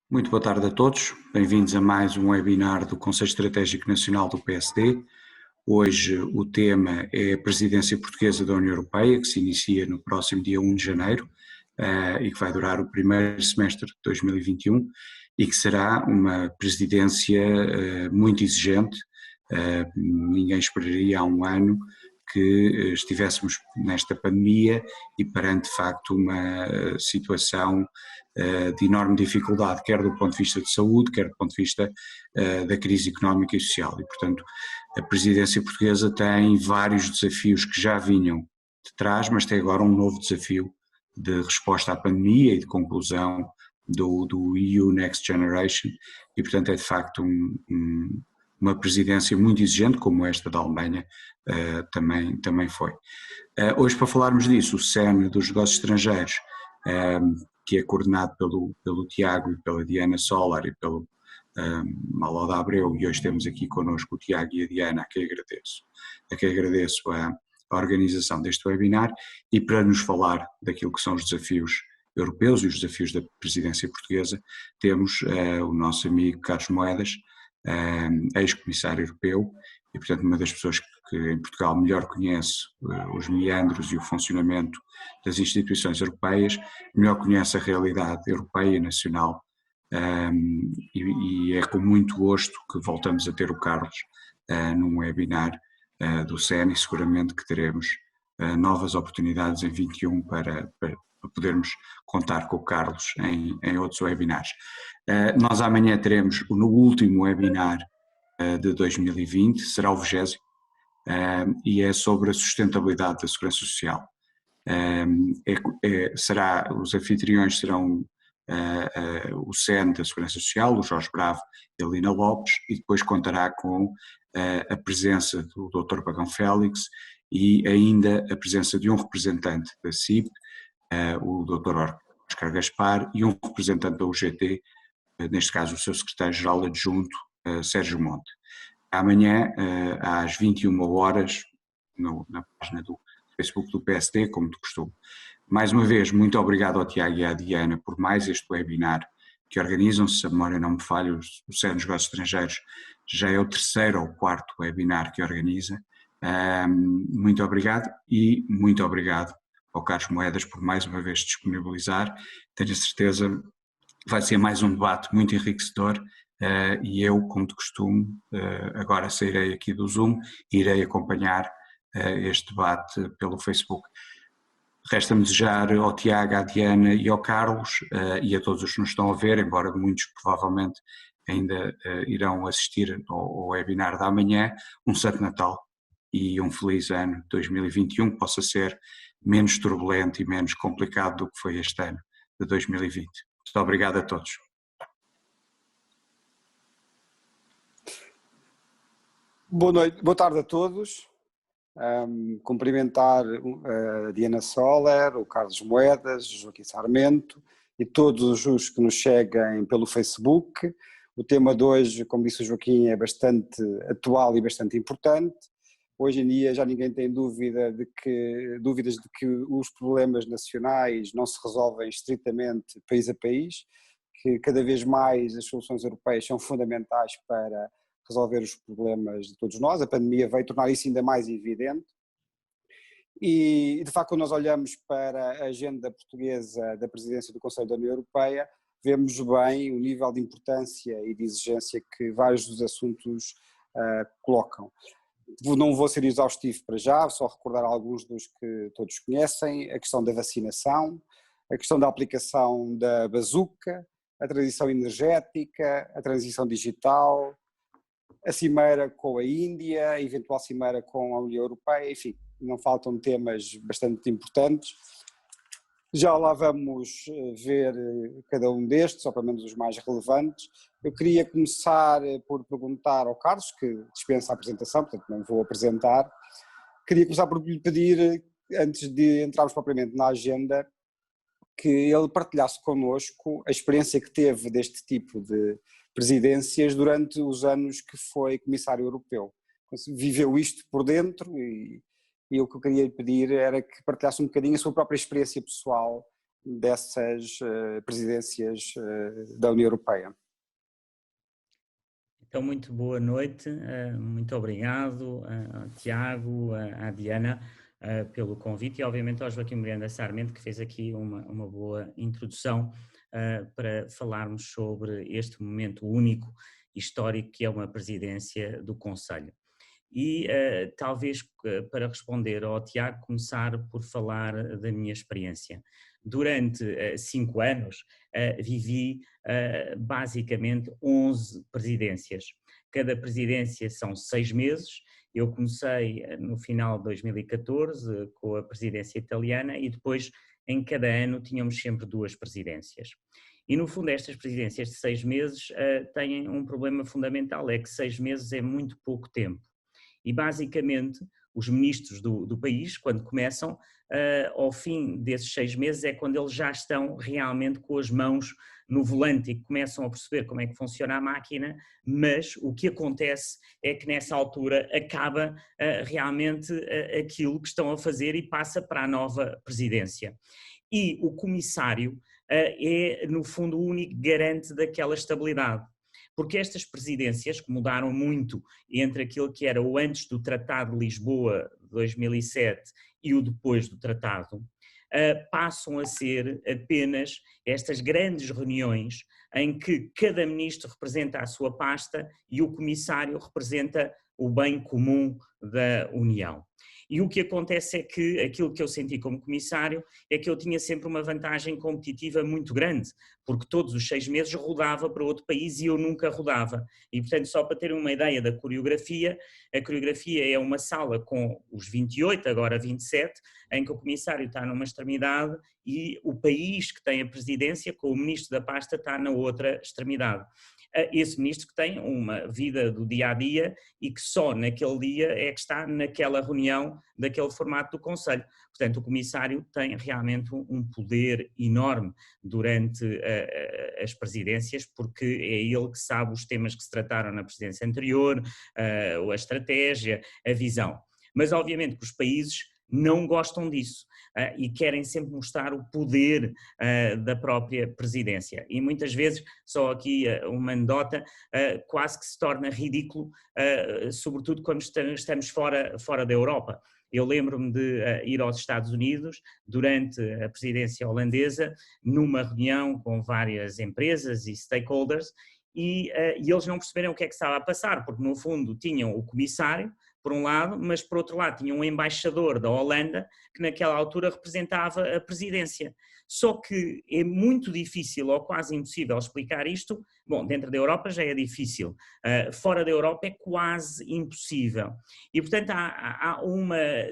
Muito boa tarde a todos, bem-vindos a mais um webinar do Conselho Estratégico Nacional do PSD. Hoje o tema é a presidência portuguesa da União Europeia, que se inicia no próximo dia 1 de janeiro e que vai durar o primeiro semestre de 2021 e que será uma presidência muito exigente. Ninguém esperaria há um ano que estivéssemos nesta pandemia e perante de facto uma situação de enorme dificuldade, quer do ponto de vista de saúde, quer do ponto de vista da crise económica e social. E, portanto, a presidência portuguesa tem vários desafios que já vinham de trás, mas tem agora um novo desafio de resposta à pandemia e de conclusão do EU Next Generation, e portanto é de facto uma presidência muito exigente, como esta da Alemanha também foi. Hoje, para falarmos disso, o CEN dos Negócios Estrangeiros, que é coordenado pelo Tiago e pela Diana Solar e pelo Malo da Abreu, e hoje temos aqui connosco o Tiago e a Diana, a quem agradeço a organização deste webinar, e para nos falar daquilo que são os desafios europeus e os desafios da presidência portuguesa, temos o nosso amigo Carlos Moedas, ex-comissário europeu, e portanto uma das pessoas que em Portugal melhor conhece os meandros e o funcionamento das instituições europeias, melhor conhece a realidade europeia e nacional, e é com muito gosto que voltamos a ter o Carlos num webinar do CEN, e seguramente que teremos novas oportunidades em 21 para podermos contar com o Carlos em outros webinars. Nós amanhã teremos no último webinar de 2020, será o 20º, e é sobre a sustentabilidade da segurança social. Os anfitriões serão o CEN da Segurança Social, o Jorge Bravo e a Lina Lopes, e depois contará com a presença do Dr. Pagão Félix e ainda a presença de um representante da CIP, o Dr. Oscar Gaspar, e um representante da UGT, neste caso o seu secretário-geral adjunto, Sérgio Monte. Amanhã, às 21 horas, na página do Facebook do PSD, como de costume. Mais uma vez, muito obrigado ao Tiago e à Diana por mais este webinar que organizam. Se a memória não me falha, o CEN dos Negócios Estrangeiros já é o 3º ou 4º webinar que organiza. Muito obrigado, e muito obrigado ao Carlos Moedas por mais uma vez disponibilizar. Tenho a certeza que vai ser mais um debate muito enriquecedor, e eu, como de costume, agora sairei aqui do Zoom e irei acompanhar este debate pelo Facebook. Resta-me desejar ao Tiago, à Diana e ao Carlos, e a todos os que nos estão a ver, embora muitos provavelmente ainda irão assistir ao webinar da manhã, um Santo Natal e um feliz ano 2021, que possa ser menos turbulento e menos complicado do que foi este ano de 2020. Muito obrigado a todos. Boa noite, boa tarde a todos. Cumprimentar a Diana Soler, o Carlos Moedas, o Joaquim Sarmento e todos os que nos seguem pelo Facebook. O tema de hoje, como disse o Joaquim, é bastante atual e bastante importante. Hoje em dia já ninguém tem dúvidas de que os problemas nacionais não se resolvem estritamente país a país, que cada vez mais as soluções europeias são fundamentais para resolver os problemas de todos nós. A pandemia veio tornar isso ainda mais evidente. E, de facto, quando nós olhamos para a agenda portuguesa da presidência do Conselho da União Europeia, vemos bem o nível de importância e de exigência que vários dos assuntos colocam. Não vou ser exaustivo para já, só recordar alguns dos que todos conhecem: a questão da vacinação, a questão da aplicação da bazuca, a transição energética, a transição digital, a cimeira com a Índia, a eventual cimeira com a União Europeia, enfim, não faltam temas bastante importantes. Já lá vamos ver cada um destes, ou pelo menos os mais relevantes. Eu queria começar por perguntar ao Carlos, que dispensa a apresentação, portanto não vou apresentar. Queria começar por lhe pedir, antes de entrarmos propriamente na agenda, que ele partilhasse connosco a experiência que teve deste tipo de presidências durante os anos que foi comissário europeu. Viveu isto por dentro, e o que eu queria lhe pedir era que partilhasse um bocadinho a sua própria experiência pessoal dessas presidências da União Europeia. Então, muito boa noite, muito obrigado ao Tiago, à Diana, pelo convite e obviamente ao Joaquim Miranda Sarmento, que fez aqui uma boa introdução para falarmos sobre este momento único, histórico, que é uma presidência do Conselho. E talvez para responder ao Tiago, começar por falar da minha experiência. Durante 5 anos vivi basicamente 11 presidências. Cada presidência são 6 meses. Eu comecei no final de 2014 com a presidência italiana e depois em cada ano tínhamos sempre 2 presidências. E no fundo estas presidências de 6 meses têm um problema fundamental, é que 6 meses é muito pouco tempo. E basicamente os ministros do país, quando começam, ao fim desses 6 meses é quando eles já estão realmente com as mãos no volante e começam a perceber como é que funciona a máquina, mas o que acontece é que nessa altura acaba realmente aquilo que estão a fazer e passa para a nova presidência. E o comissário é no fundo o único garante daquela estabilidade. Porque estas presidências, que mudaram muito entre aquilo que era o antes do Tratado de Lisboa de 2007 e o depois do Tratado, passam a ser apenas estas grandes reuniões em que cada ministro representa a sua pasta e o comissário representa o bem comum da União. E o que acontece é que aquilo que eu senti como comissário é que eu tinha sempre uma vantagem competitiva muito grande, porque todos os 6 meses rodava para outro país e eu nunca rodava. E portanto, só para terem uma ideia da coreografia, a coreografia é uma sala com os 28, agora 27, em que o comissário está numa extremidade e o país que tem a presidência, com o ministro da pasta, está na outra extremidade. Esse ministro que tem uma vida do dia-a-dia e que só naquele dia é que está naquela reunião daquele formato do Conselho. Portanto, o comissário tem realmente um poder enorme durante as presidências, porque é ele que sabe os temas que se trataram na presidência anterior, a estratégia, a visão. Mas obviamente que os países não gostam disso e querem sempre mostrar o poder da própria presidência. E muitas vezes, só aqui uma anedota, quase que se torna ridículo, sobretudo quando estamos fora da Europa. Eu lembro-me de ir aos Estados Unidos durante a presidência holandesa, numa reunião com várias empresas e stakeholders, e eles não perceberam o que é que estava a passar, porque no fundo tinham o comissário, por um lado, mas por outro lado tinha um embaixador da Holanda que naquela altura representava a presidência. Só que é muito difícil ou quase impossível explicar isto. Bom, dentro da Europa já é difícil, fora da Europa é quase impossível. E portanto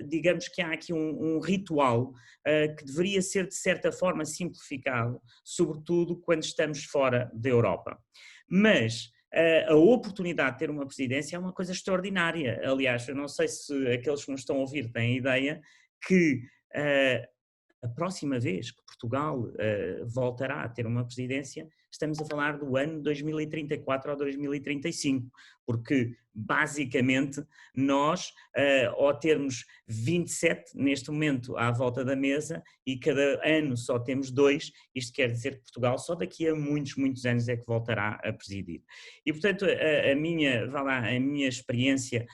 digamos que há aqui um ritual que deveria ser de certa forma simplificado, sobretudo quando estamos fora da Europa. Mas a oportunidade de ter uma presidência é uma coisa extraordinária. Aliás, eu não sei se aqueles que nos estão a ouvir têm a ideia que a próxima vez que Portugal voltará a ter uma presidência, estamos a falar do ano 2034 ou 2035, porque basicamente nós, ao termos 27 neste momento à volta da mesa e cada ano só temos 2, isto quer dizer que Portugal só daqui a muitos anos é que voltará a presidir. E portanto a minha experiência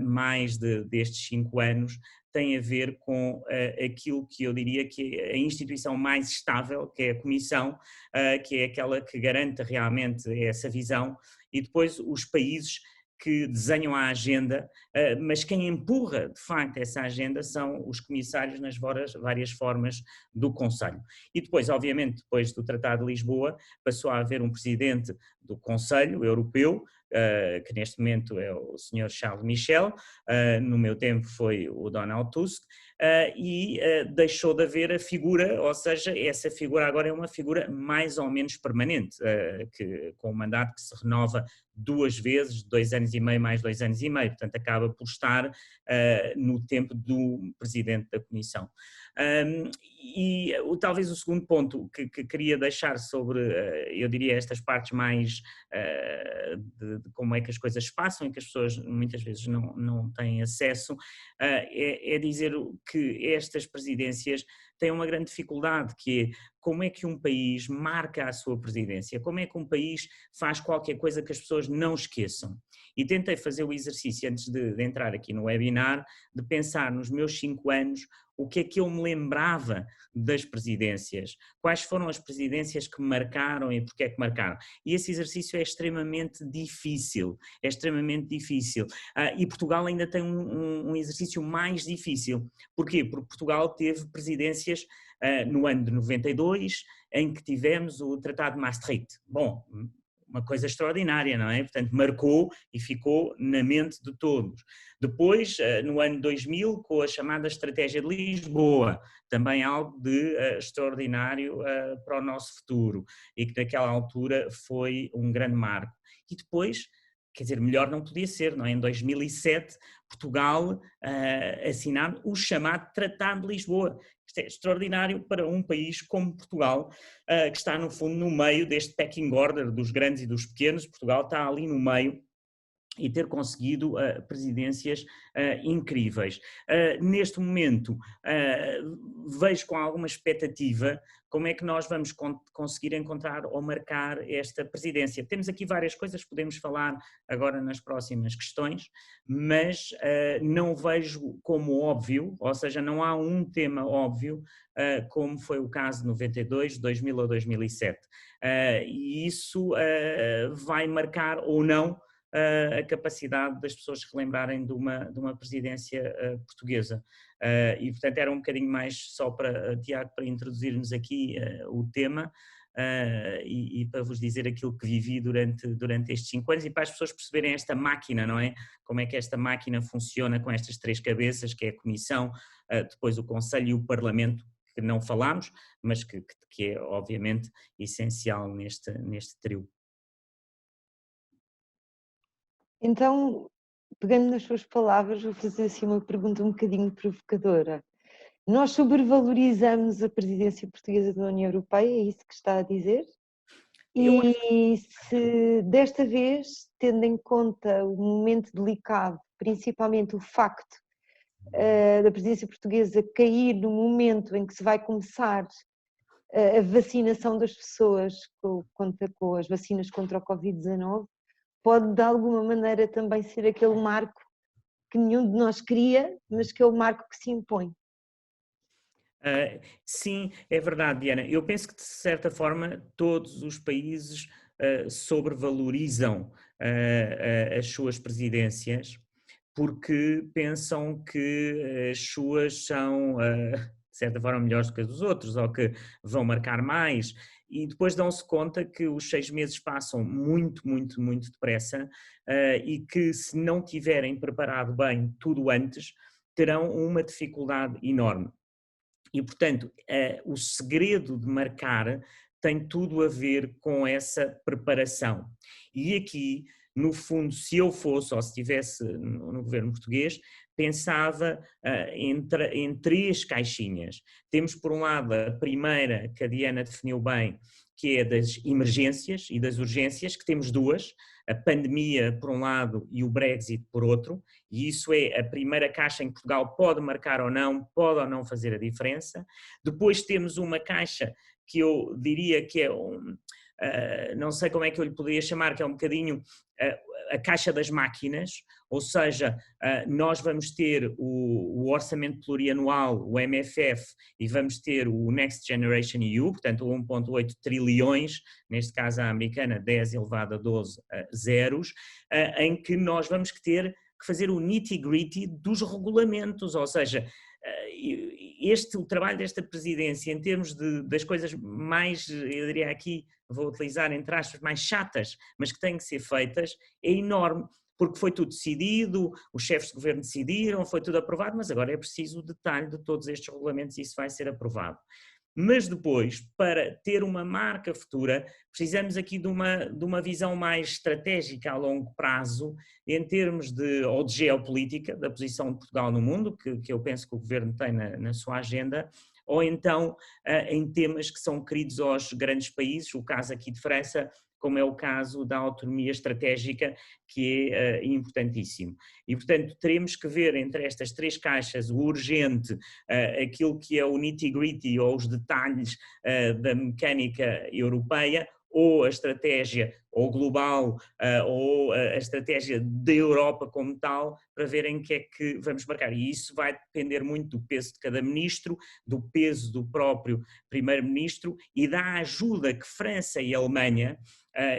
mais destes 5 anos tem a ver com aquilo que eu diria que é a instituição mais estável, que é a Comissão, que é aquela que garante realmente essa visão, e depois os países que desenham a agenda, mas quem empurra de facto essa agenda são os comissários nas várias formas do Conselho. E depois, obviamente, depois do Tratado de Lisboa, passou a haver um presidente do Conselho Europeu, que neste momento é o Sr. Charles Michel, no meu tempo foi o Donald Tusk, e deixou de haver a figura, ou seja, essa figura agora é uma figura mais ou menos permanente, com um mandato que se renova 2 vezes, 2 anos e meio mais 2 anos e meio, portanto acaba por estar no tempo do Presidente da Comissão. E talvez o segundo ponto que queria deixar sobre, eu diria, estas partes mais de como é que as coisas se passam e que as pessoas muitas vezes não têm acesso, é dizer que estas presidências têm uma grande dificuldade, que é como é que um país marca a sua presidência, como é que um país faz qualquer coisa que as pessoas não esqueçam. E tentei fazer o exercício, antes de entrar aqui no webinar, de pensar nos meus 5 anos, o que é que eu me lembrava das presidências, quais foram as presidências que me marcaram e porque é que marcaram. E esse exercício é extremamente difícil, e Portugal ainda tem um exercício mais difícil. Porquê? Porque Portugal teve presidências no ano de 92, em que tivemos o Tratado de Maastricht. Bom, uma coisa extraordinária, não é? Portanto, marcou e ficou na mente de todos. Depois, no ano 2000, com a chamada Estratégia de Lisboa, também algo de extraordinário para o nosso futuro, e que naquela altura foi um grande marco. E depois, quer dizer, melhor não podia ser, não é? Em 2007, Portugal assinar o chamado Tratado de Lisboa. Isto é extraordinário para um país como Portugal, que está no fundo no meio deste pecking order dos grandes e dos pequenos. Portugal está ali no meio e ter conseguido presidências incríveis. Neste momento, vejo com alguma expectativa como é que nós vamos conseguir encontrar ou marcar esta presidência. Temos aqui várias coisas, podemos falar agora nas próximas questões, mas não vejo como óbvio, ou seja, não há um tema óbvio, como foi o caso de 92, 2000 ou 2007. E isso vai marcar ou não a capacidade das pessoas se relembrarem de uma presidência portuguesa. E, portanto, era um bocadinho mais só para, Tiago, para introduzir-nos aqui o tema e para vos dizer aquilo que vivi durante estes 5 anos e para as pessoas perceberem esta máquina, não é? Como é que esta máquina funciona com estas 3 cabeças, que é a Comissão, depois o Conselho e o Parlamento, que não falámos, mas que é, obviamente, essencial neste trio. Então, pegando nas suas palavras, vou fazer assim uma pergunta um bocadinho provocadora. Nós sobrevalorizamos a presidência portuguesa da União Europeia, é isso que está a dizer? E se desta vez, tendo em conta o momento delicado, principalmente o facto da presidência portuguesa cair no momento em que se vai começar a vacinação das pessoas com as vacinas contra o Covid-19, pode de alguma maneira também ser aquele marco que nenhum de nós queria, mas que é o marco que se impõe. Sim, é verdade, Diana. Eu penso que de certa forma todos os países sobrevalorizam as suas presidências porque pensam que as suas são de certa forma melhores do que as dos outros ou que vão marcar mais. E depois dão-se conta que os 6 meses passam muito, muito, muito depressa e que se não tiverem preparado bem tudo antes, terão uma dificuldade enorme. E, portanto, o segredo de marcar tem tudo a ver com essa preparação. E aqui, no fundo, se eu fosse, ou se estivesse no governo português, pensava em 3 caixinhas. Temos, por um lado, a primeira, que a Diana definiu bem, que é das emergências e das urgências, que temos 2, a pandemia por um lado e o Brexit por outro, e isso é a primeira caixa em que Portugal pode marcar ou não fazer a diferença. Depois temos uma caixa que eu diria que é não sei como é que eu lhe poderia chamar, que é um bocadinho a caixa das máquinas, ou seja, nós vamos ter o orçamento plurianual, o MFF, e vamos ter o Next Generation EU, portanto 1,8 trilhões, neste caso a americana 10 elevado a 12 zeros, em que nós vamos ter que fazer o nitty-gritty dos regulamentos, ou seja, o trabalho desta presidência em termos das coisas mais, eu diria aqui, vou utilizar entre aspas, mais chatas, mas que têm que ser feitas, é enorme, porque foi tudo decidido, os chefes de governo decidiram, foi tudo aprovado, mas agora é preciso o detalhe de todos estes regulamentos e isso vai ser aprovado. Mas depois, para ter uma marca futura, precisamos aqui de uma visão mais estratégica a longo prazo, em termos ou de geopolítica, da posição de Portugal no mundo, que eu penso que o Governo tem na sua agenda, ou então em temas que são queridos aos grandes países, o caso aqui de França, como é o caso da autonomia estratégica, que é importantíssimo. E, portanto, teremos que ver entre estas três caixas o urgente, aquilo que é o nitty-gritty ou os detalhes da mecânica europeia, ou a estratégia ou global, ou a estratégia da Europa como tal, para ver em que é que vamos marcar. E isso vai depender muito do peso de cada ministro, do peso do próprio primeiro-ministro e da ajuda que França e Alemanha,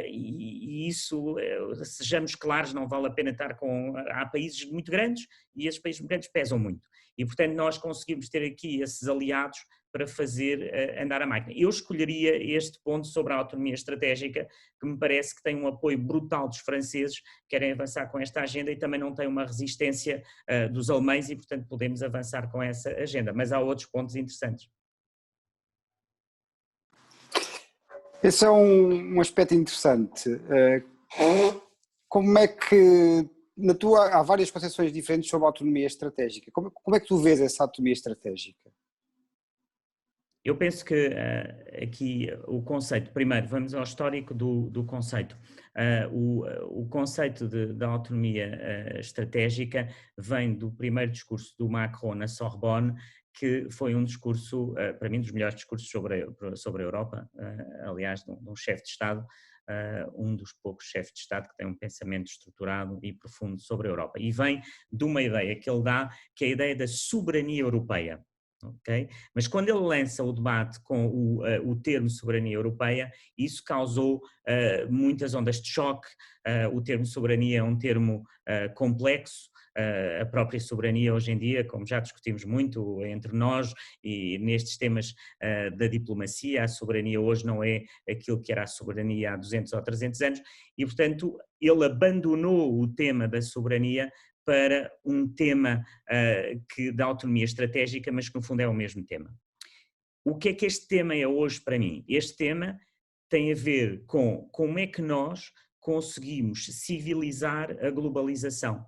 e isso, sejamos claros, não vale a pena estar com... Há países muito grandes e esses países muito grandes pesam muito. E, portanto, nós conseguimos ter aqui esses aliados para fazer andar a máquina. Eu escolheria este ponto sobre a autonomia estratégica, que me parece que tem um apoio brutal dos franceses, que querem avançar com esta agenda e também não tem uma resistência dos alemães e, portanto, podemos avançar com essa agenda. Mas há outros pontos interessantes. Esse é um aspecto interessante. Como é que, há várias concepções diferentes sobre a autonomia estratégica. Como é que tu vês essa autonomia estratégica? Eu penso que aqui o conceito, primeiro vamos ao histórico do conceito. O conceito da autonomia estratégica vem do primeiro discurso do Macron na Sorbonne, que foi um discurso, para mim, dos melhores discursos sobre a Europa, aliás, de um chefe de Estado, um dos poucos chefes de Estado que tem um pensamento estruturado e profundo sobre a Europa. E vem de uma ideia que ele dá, que é a ideia da soberania europeia. Okay? Mas quando ele lança o debate com o termo soberania europeia, isso causou muitas ondas de choque. O termo soberania é um termo complexo. A própria soberania hoje em dia, como já discutimos muito entre nós e nestes temas da diplomacia, a soberania hoje não é aquilo que era a soberania há 200 ou 300 anos e, portanto, ele abandonou o tema da soberania para um tema da autonomia estratégica, mas que no fundo é o mesmo tema. O que é que este tema é hoje para mim? Este tema tem a ver com como é que nós conseguimos civilizar a globalização.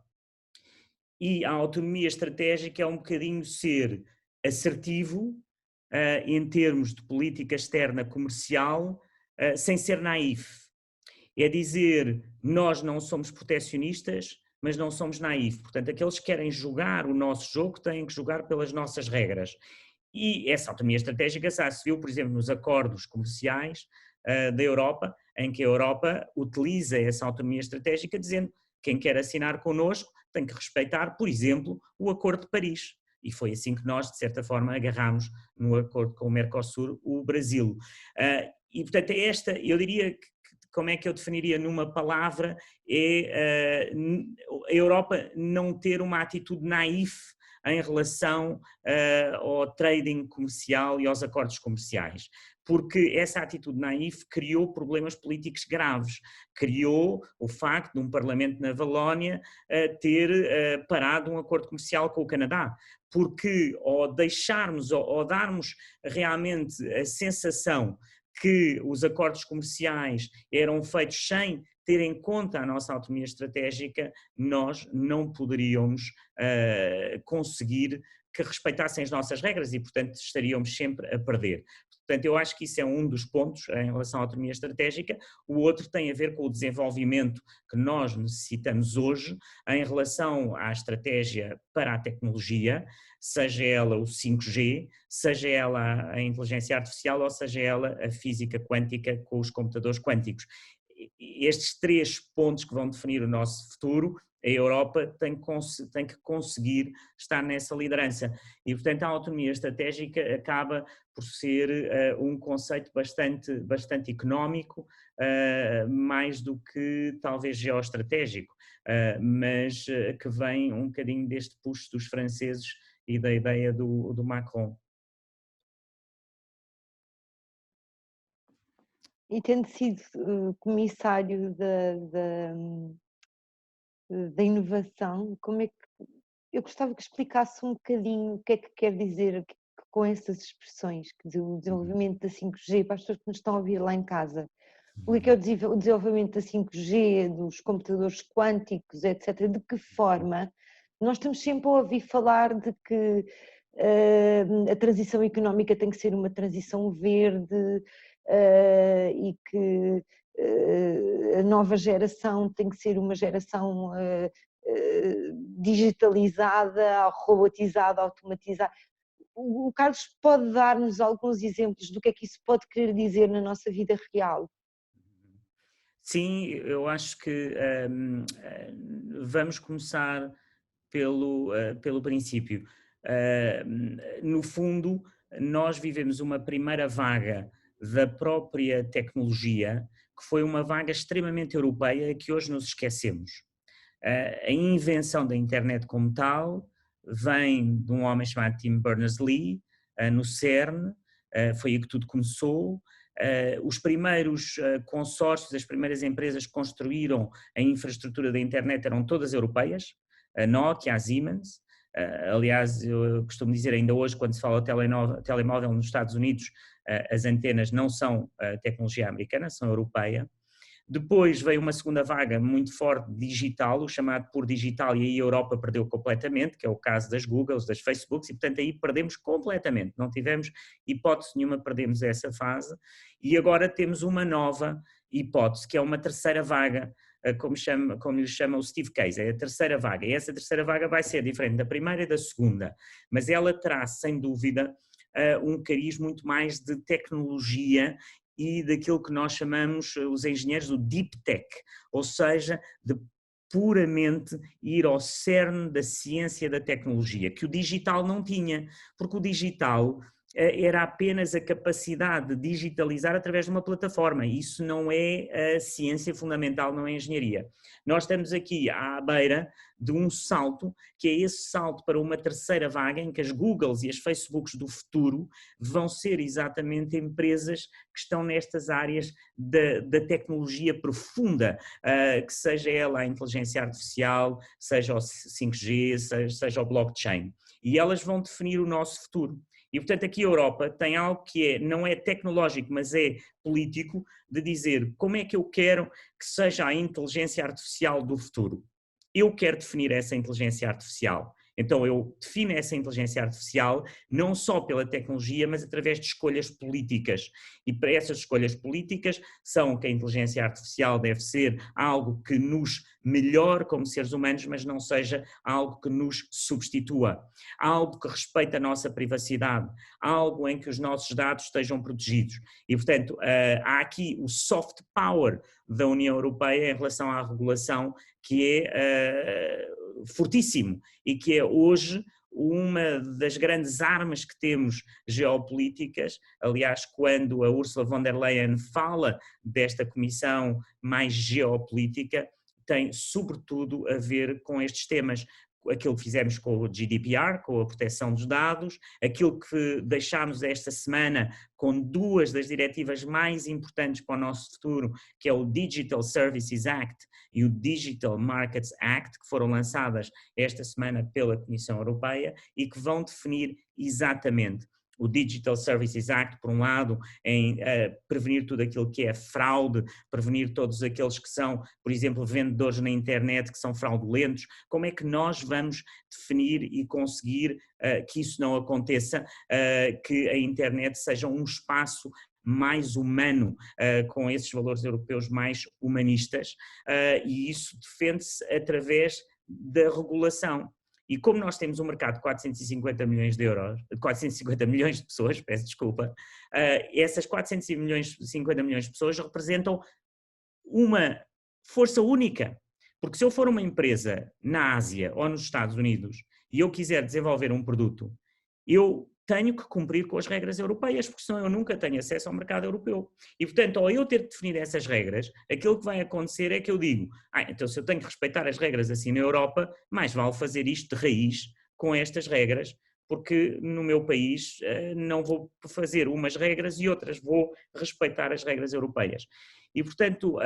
E a autonomia estratégica é um bocadinho ser assertivo em termos de política externa comercial, sem ser naif. É dizer, nós não somos protecionistas, mas não somos naif. Portanto, aqueles que querem jogar o nosso jogo têm que jogar pelas nossas regras. E essa autonomia estratégica já se viu, por exemplo, nos acordos comerciais da Europa, em que a Europa utiliza essa autonomia estratégica dizendo quem quer assinar connosco tem que respeitar, por exemplo, o Acordo de Paris. E foi assim que nós, de certa forma, agarramos no acordo com o Mercosul o Brasil. E, portanto, eu diria que, como é que eu definiria numa palavra, é a Europa não ter uma atitude naif em relação ao trading comercial e aos acordos comerciais, porque essa atitude naif criou problemas políticos graves, criou o facto de um parlamento na Valónia ter parado um acordo comercial com o Canadá, porque ao deixarmos, ou darmos realmente a sensação que os acordos comerciais eram feitos sem ter em conta a nossa autonomia estratégica, nós não poderíamos conseguir que respeitassem as nossas regras e, portanto, estaríamos sempre a perder. Portanto, eu acho que isso é um dos pontos em relação à autonomia estratégica. O outro tem a ver com o desenvolvimento que nós necessitamos hoje em relação à estratégia para a tecnologia, seja ela o 5G, seja ela a inteligência artificial ou seja ela a física quântica com os computadores quânticos. Estes três pontos que vão definir o nosso futuro, a Europa tem que conseguir estar nessa liderança. E, portanto, a autonomia estratégica acaba por ser um conceito bastante económico, mais do que talvez geoestratégico, mas que vem um bocadinho deste push dos franceses e da ideia do Macron. E tendo sido comissário da inovação, como é que eu gostava que explicasse um bocadinho o que é que quer dizer, com essas expressões, quer dizer, o desenvolvimento da 5G, para as pessoas que nos estão a ouvir lá em casa, o que é o desenvolvimento da 5G, dos computadores quânticos, etc. De que forma? Nós estamos sempre a ouvir falar de que a transição económica tem que ser uma transição verde e que a nova geração tem que ser uma geração digitalizada, robotizada, automatizada. O Carlos pode dar-nos alguns exemplos do que é que isso pode querer dizer na nossa vida real? Sim, eu acho que vamos começar pelo princípio. No fundo, nós vivemos uma primeira vaga da própria tecnologia, que foi uma vaga extremamente europeia que hoje nos esquecemos. A invenção da internet como tal vem de um homem chamado Tim Berners-Lee, no CERN, foi aí que tudo começou. Os primeiros consórcios, as primeiras empresas que construíram a infraestrutura da internet eram todas europeias, a Nokia, a Siemens. Aliás, eu costumo dizer ainda hoje, quando se fala de telemóvel nos Estados Unidos, as antenas não são tecnologia americana, são europeia. Depois veio uma segunda vaga muito forte digital, o chamado puro digital, e aí a Europa perdeu completamente, que é o caso das Googles, das Facebooks, e portanto aí perdemos completamente, não tivemos hipótese nenhuma, perdemos essa fase, e agora temos uma nova hipótese, que é uma terceira vaga, como lhe chama o Steve Case, é a terceira vaga, e essa terceira vaga vai ser diferente da primeira e da segunda, mas ela terá, sem dúvida, um cariz muito mais de tecnologia e daquilo que nós chamamos, os engenheiros, o deep tech, ou seja, de puramente ir ao cerne da ciência da tecnologia, que o digital não tinha, porque o digital era apenas a capacidade de digitalizar através de uma plataforma. Isso não é a ciência fundamental, não é a engenharia. Nós estamos aqui à beira de um salto, que é esse salto para uma terceira vaga, em que as Googles e as Facebooks do futuro vão ser exatamente empresas que estão nestas áreas da tecnologia profunda, que seja ela a inteligência artificial, seja o 5G, seja o blockchain. E elas vão definir o nosso futuro. E, portanto, aqui a Europa tem algo que não é tecnológico, mas é político, de dizer como é que eu quero que seja a inteligência artificial do futuro. Eu quero definir essa inteligência artificial. Então eu defino essa inteligência artificial não só pela tecnologia, mas através de escolhas políticas. E para essas escolhas políticas são que a inteligência artificial deve ser algo que nos melhore como seres humanos, mas não seja algo que nos substitua. Algo que respeite a nossa privacidade, algo em que os nossos dados estejam protegidos. E, portanto, há aqui o soft power da União Europeia em relação à regulação, que é fortíssimo e que é hoje uma das grandes armas que temos geopolíticas. Aliás, quando a Ursula von der Leyen fala desta comissão mais geopolítica, tem sobretudo a ver com estes temas. Aquilo que fizemos com o GDPR, com a proteção dos dados, aquilo que deixámos esta semana com duas das diretivas mais importantes para o nosso futuro, que é o Digital Services Act e o Digital Markets Act, que foram lançadas esta semana pela Comissão Europeia e que vão definir exatamente o Digital Services Act, por um lado, em prevenir tudo aquilo que é fraude, prevenir todos aqueles que são, por exemplo, vendedores na internet que são fraudulentos. Como é que nós vamos definir e conseguir que isso não aconteça, que a internet seja um espaço mais humano, com esses valores europeus mais humanistas, e isso defende-se através da regulação. E como nós temos um mercado de 450 milhões de euros, 450 milhões de pessoas, peço desculpa, essas 450 milhões de pessoas representam uma força única. Porque se eu for uma empresa na Ásia ou nos Estados Unidos e eu quiser desenvolver um produto, eu tenho que cumprir com as regras europeias, porque senão eu nunca tenho acesso ao mercado europeu. E, portanto, ao eu ter de definir essas regras, aquilo que vai acontecer é que eu digo, então se eu tenho que respeitar as regras assim na Europa, mais vale fazer isto de raiz com estas regras, porque no meu país não vou fazer umas regras e outras vou respeitar as regras europeias. E, portanto,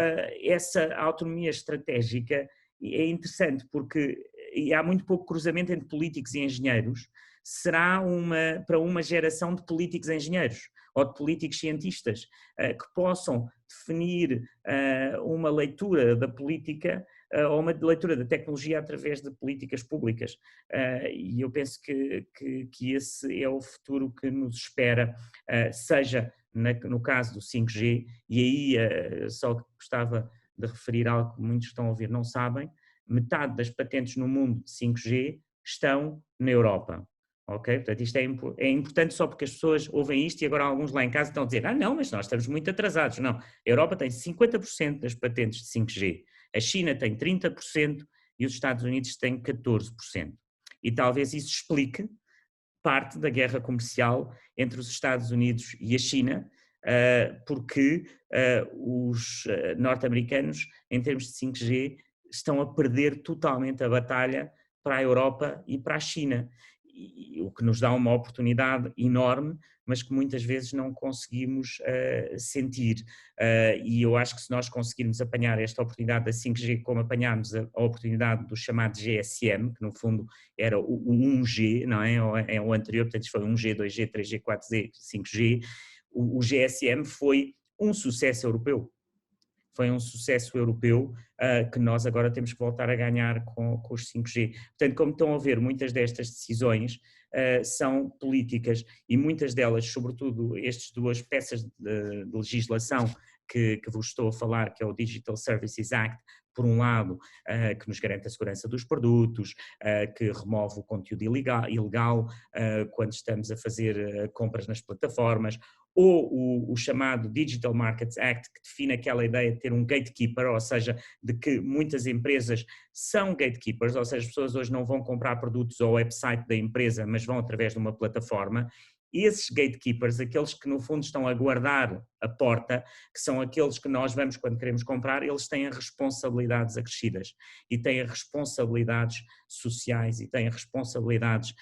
essa autonomia estratégica é interessante porque há muito pouco cruzamento entre políticos e engenheiros. será para uma geração de políticos engenheiros ou de políticos cientistas que possam definir uma leitura da política ou uma leitura da tecnologia através de políticas públicas. E eu penso que esse é o futuro que nos espera, seja no caso do 5G, e aí só gostava de referir algo que muitos que estão a ouvir não sabem: metade das patentes no mundo de 5G estão na Europa. Ok? Portanto, isto é importante só porque as pessoas ouvem isto e agora alguns lá em casa estão a dizer: não, mas nós estamos muito atrasados. Não, a Europa tem 50% das patentes de 5G, a China tem 30% e os Estados Unidos têm 14%. E talvez isso explique parte da guerra comercial entre os Estados Unidos e a China, porque os norte-americanos, em termos de 5G, estão a perder totalmente a batalha para a Europa e para a China, o que nos dá uma oportunidade enorme, mas que muitas vezes não conseguimos sentir. E eu acho que se nós conseguirmos apanhar esta oportunidade da 5G como apanhámos a oportunidade do chamado GSM, que no fundo era o 1G, não é? É o anterior, portanto isto foi 1G, 2G, 3G, 4G, 5G, o GSM foi um sucesso europeu. Foi um sucesso europeu que nós agora temos que voltar a ganhar com os 5G. Portanto, como estão a ver, muitas destas decisões são políticas e muitas delas, sobretudo estas duas peças de legislação que vos estou a falar, que é o Digital Services Act, por um lado, que nos garante a segurança dos produtos, que remove o conteúdo ilegal quando estamos a fazer compras nas plataformas, ou o chamado Digital Markets Act, que define aquela ideia de ter um gatekeeper, ou seja, de que muitas empresas são gatekeepers, ou seja, as pessoas hoje não vão comprar produtos ao website da empresa, mas vão através de uma plataforma. E esses gatekeepers, aqueles que no fundo estão a guardar a porta, que são aqueles que nós vamos quando queremos comprar, eles têm responsabilidades acrescidas e têm responsabilidades sociais e têm responsabilidades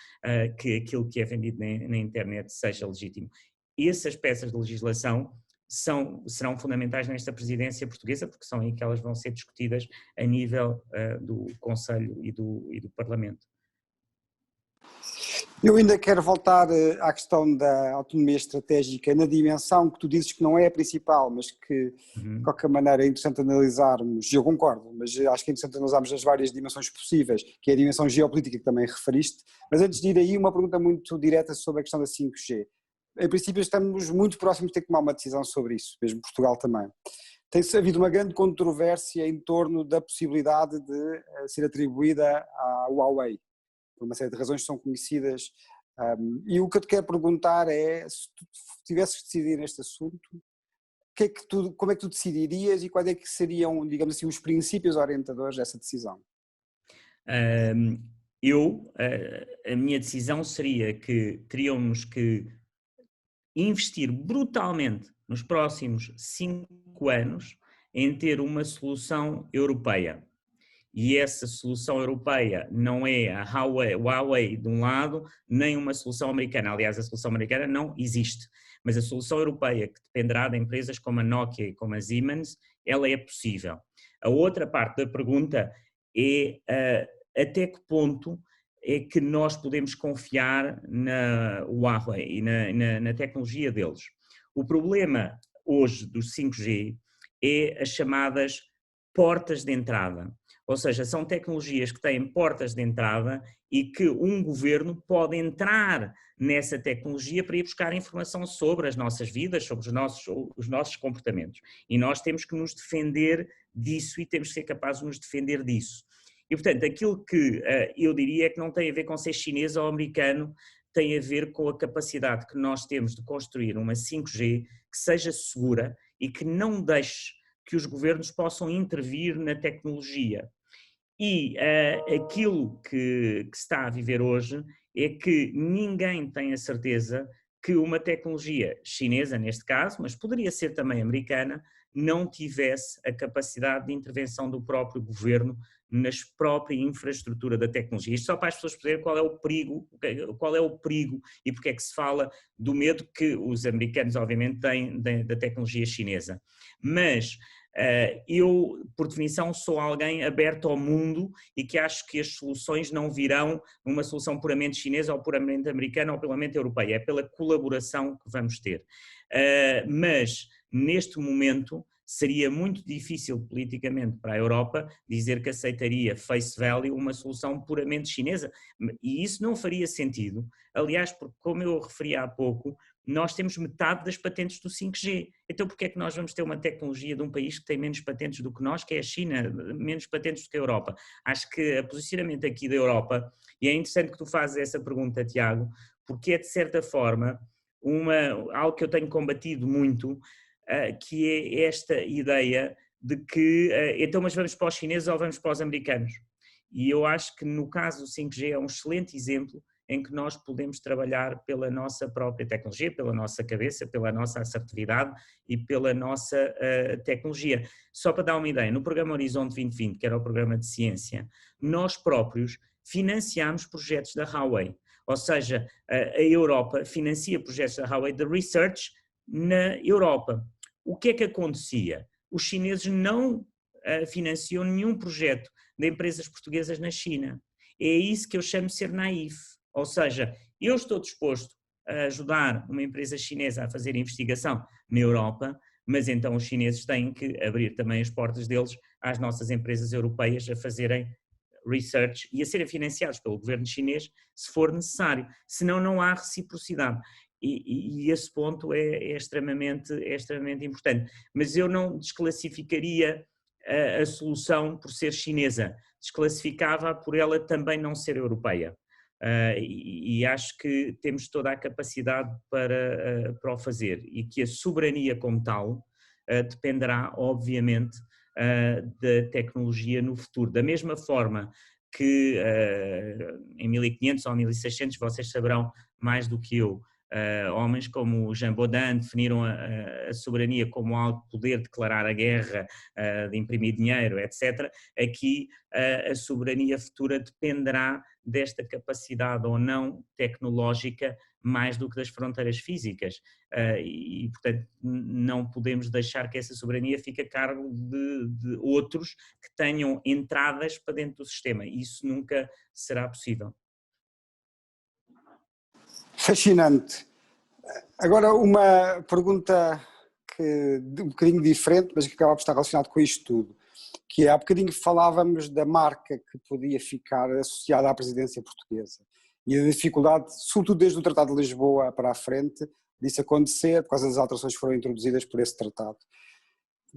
que aquilo que é vendido na internet seja legítimo. Essas peças de legislação serão fundamentais nesta presidência portuguesa, porque são aí que elas vão ser discutidas a nível do Conselho e do Parlamento. Eu ainda quero voltar à questão da autonomia estratégica na dimensão que tu dizes que não é a principal, mas que de qualquer maneira é interessante analisarmos, e eu concordo, mas acho que é interessante analisarmos as várias dimensões possíveis, que é a dimensão geopolítica que também referiste. Mas antes de ir aí, uma pergunta muito direta sobre a questão da 5G. Em princípio estamos muito próximos de ter que tomar uma decisão sobre isso, mesmo Portugal também. Tem havido uma grande controvérsia em torno da possibilidade de ser atribuída à Huawei, por uma série de razões que são conhecidas. E o que eu te quero perguntar é, se tu tivesses que decidir neste assunto, como é que tu decidirias e quais é que seriam, digamos assim, os princípios orientadores dessa decisão? A minha decisão seria que teríamos que investir brutalmente nos próximos 5 anos em ter uma solução europeia. E essa solução europeia não é a Huawei de um lado, nem uma solução americana. Aliás, a solução americana não existe. Mas a solução europeia, que dependerá de empresas como a Nokia e como a Siemens, ela é possível. A outra parte da pergunta é até que ponto é que nós podemos confiar na Huawei e na tecnologia deles. O problema hoje do 5G é as chamadas portas de entrada, ou seja, são tecnologias que têm portas de entrada e que um governo pode entrar nessa tecnologia para ir buscar informação sobre as nossas vidas, sobre os nossos comportamentos. E nós temos que nos defender disso e temos que ser capazes de nos defender disso. E, portanto, aquilo que eu diria é que não tem a ver com ser chinês ou americano, tem a ver com a capacidade que nós temos de construir uma 5G que seja segura e que não deixe que os governos possam intervir na tecnologia. E aquilo que se está a viver hoje é que ninguém tem a certeza que uma tecnologia chinesa, neste caso, mas poderia ser também americana, não tivesse a capacidade de intervenção do próprio governo na própria infraestrutura da tecnologia. Isto só para as pessoas perceberem qual é o perigo e porque é que se fala do medo que os americanos obviamente têm da tecnologia chinesa. Mas Eu, por definição, sou alguém aberto ao mundo e que acho que as soluções não virão numa solução puramente chinesa ou puramente americana ou puramente europeia, é pela colaboração que vamos ter. Mas, neste momento, seria muito difícil politicamente para a Europa dizer que aceitaria face value uma solução puramente chinesa, e isso não faria sentido, aliás, porque como eu referi há pouco, nós temos metade das patentes do 5G, então porque é que nós vamos ter uma tecnologia de um país que tem menos patentes do que nós, que é a China, menos patentes do que a Europa? Acho que o posicionamento aqui da Europa, e é interessante que tu fazes essa pergunta, Tiago, porque é de certa forma algo que eu tenho combatido muito, que é esta ideia de que, então mas vamos para os chineses ou vamos para os americanos? E eu acho que no caso do 5G é um excelente exemplo em que nós podemos trabalhar pela nossa própria tecnologia, pela nossa cabeça, pela nossa assertividade e pela nossa tecnologia. Só para dar uma ideia, no programa Horizonte 2020, que era o programa de ciência, nós próprios financiámos projetos da Huawei, ou seja, a Europa financia projetos da Huawei de research na Europa. O que é que acontecia? Os chineses não financiam nenhum projeto de empresas portuguesas na China. É isso que eu chamo de ser naif. Ou seja, eu estou disposto a ajudar uma empresa chinesa a fazer investigação na Europa, mas então os chineses têm que abrir também as portas deles às nossas empresas europeias a fazerem research e a serem financiados pelo governo chinês se for necessário, senão não há reciprocidade. E esse ponto é extremamente importante. Mas eu não desclassificaria a solução por ser chinesa, desclassificava por ela também não ser europeia. E acho que temos toda a capacidade para o fazer e que a soberania como tal dependerá, obviamente, da tecnologia no futuro. Da mesma forma que em 1500 ou 1600, vocês saberão mais do que eu, homens como Jean Baudin definiram a soberania como algo de poder declarar a guerra, de imprimir dinheiro, etc. Aqui a soberania futura dependerá desta capacidade ou não tecnológica mais do que das fronteiras físicas e portanto não podemos deixar que essa soberania fique a cargo de outros que tenham entradas para dentro do sistema. Isso nunca será possível. Fascinante. Agora uma pergunta um bocadinho diferente, mas que acaba por estar relacionado com isto tudo, que é, há bocadinho falávamos da marca que podia ficar associada à presidência portuguesa e a dificuldade, sobretudo desde o Tratado de Lisboa para a frente, disso acontecer por causa das alterações que foram introduzidas por esse tratado.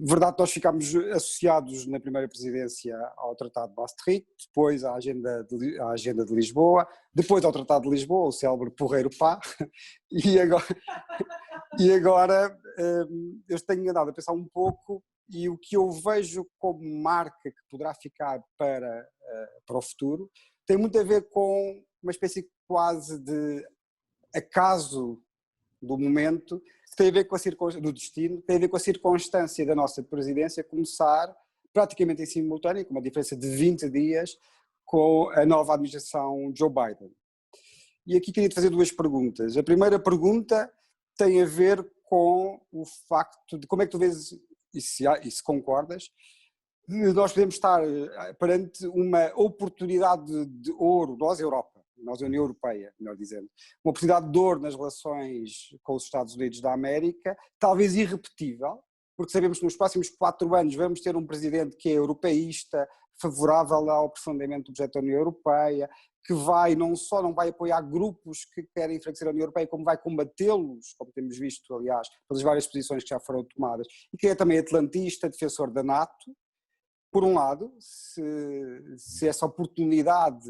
Verdade, nós ficámos associados na primeira presidência ao Tratado de Maastricht, depois à Agenda de Lisboa, depois ao Tratado de Lisboa, o célebre Porreiro Pá, e agora eu tenho andado a pensar um pouco e o que eu vejo como marca que poderá ficar para o futuro tem muito a ver com uma espécie quase de acaso do momento, que tem a ver com do destino, tem a ver com a circunstância da nossa presidência começar praticamente em simultâneo, com uma diferença de 20 dias, com a nova administração Joe Biden. E aqui queria te fazer duas perguntas. A primeira pergunta tem a ver com o facto de como é que tu vês, e se concordas, nós podemos estar perante uma oportunidade de ouro, nós Europa, nós a União Europeia, melhor dizendo, uma oportunidade de ouro nas relações com os Estados Unidos da América, talvez irrepetível, porque sabemos que nos próximos 4 anos vamos ter um presidente que é europeísta, favorável ao aprofundamento do projeto da União Europeia, que não só não vai apoiar grupos que querem enfraquecer a União Europeia, como vai combatê-los, como temos visto, aliás, pelas várias posições que já foram tomadas, e que é também atlantista, defensor da NATO. Por um lado, se essa oportunidade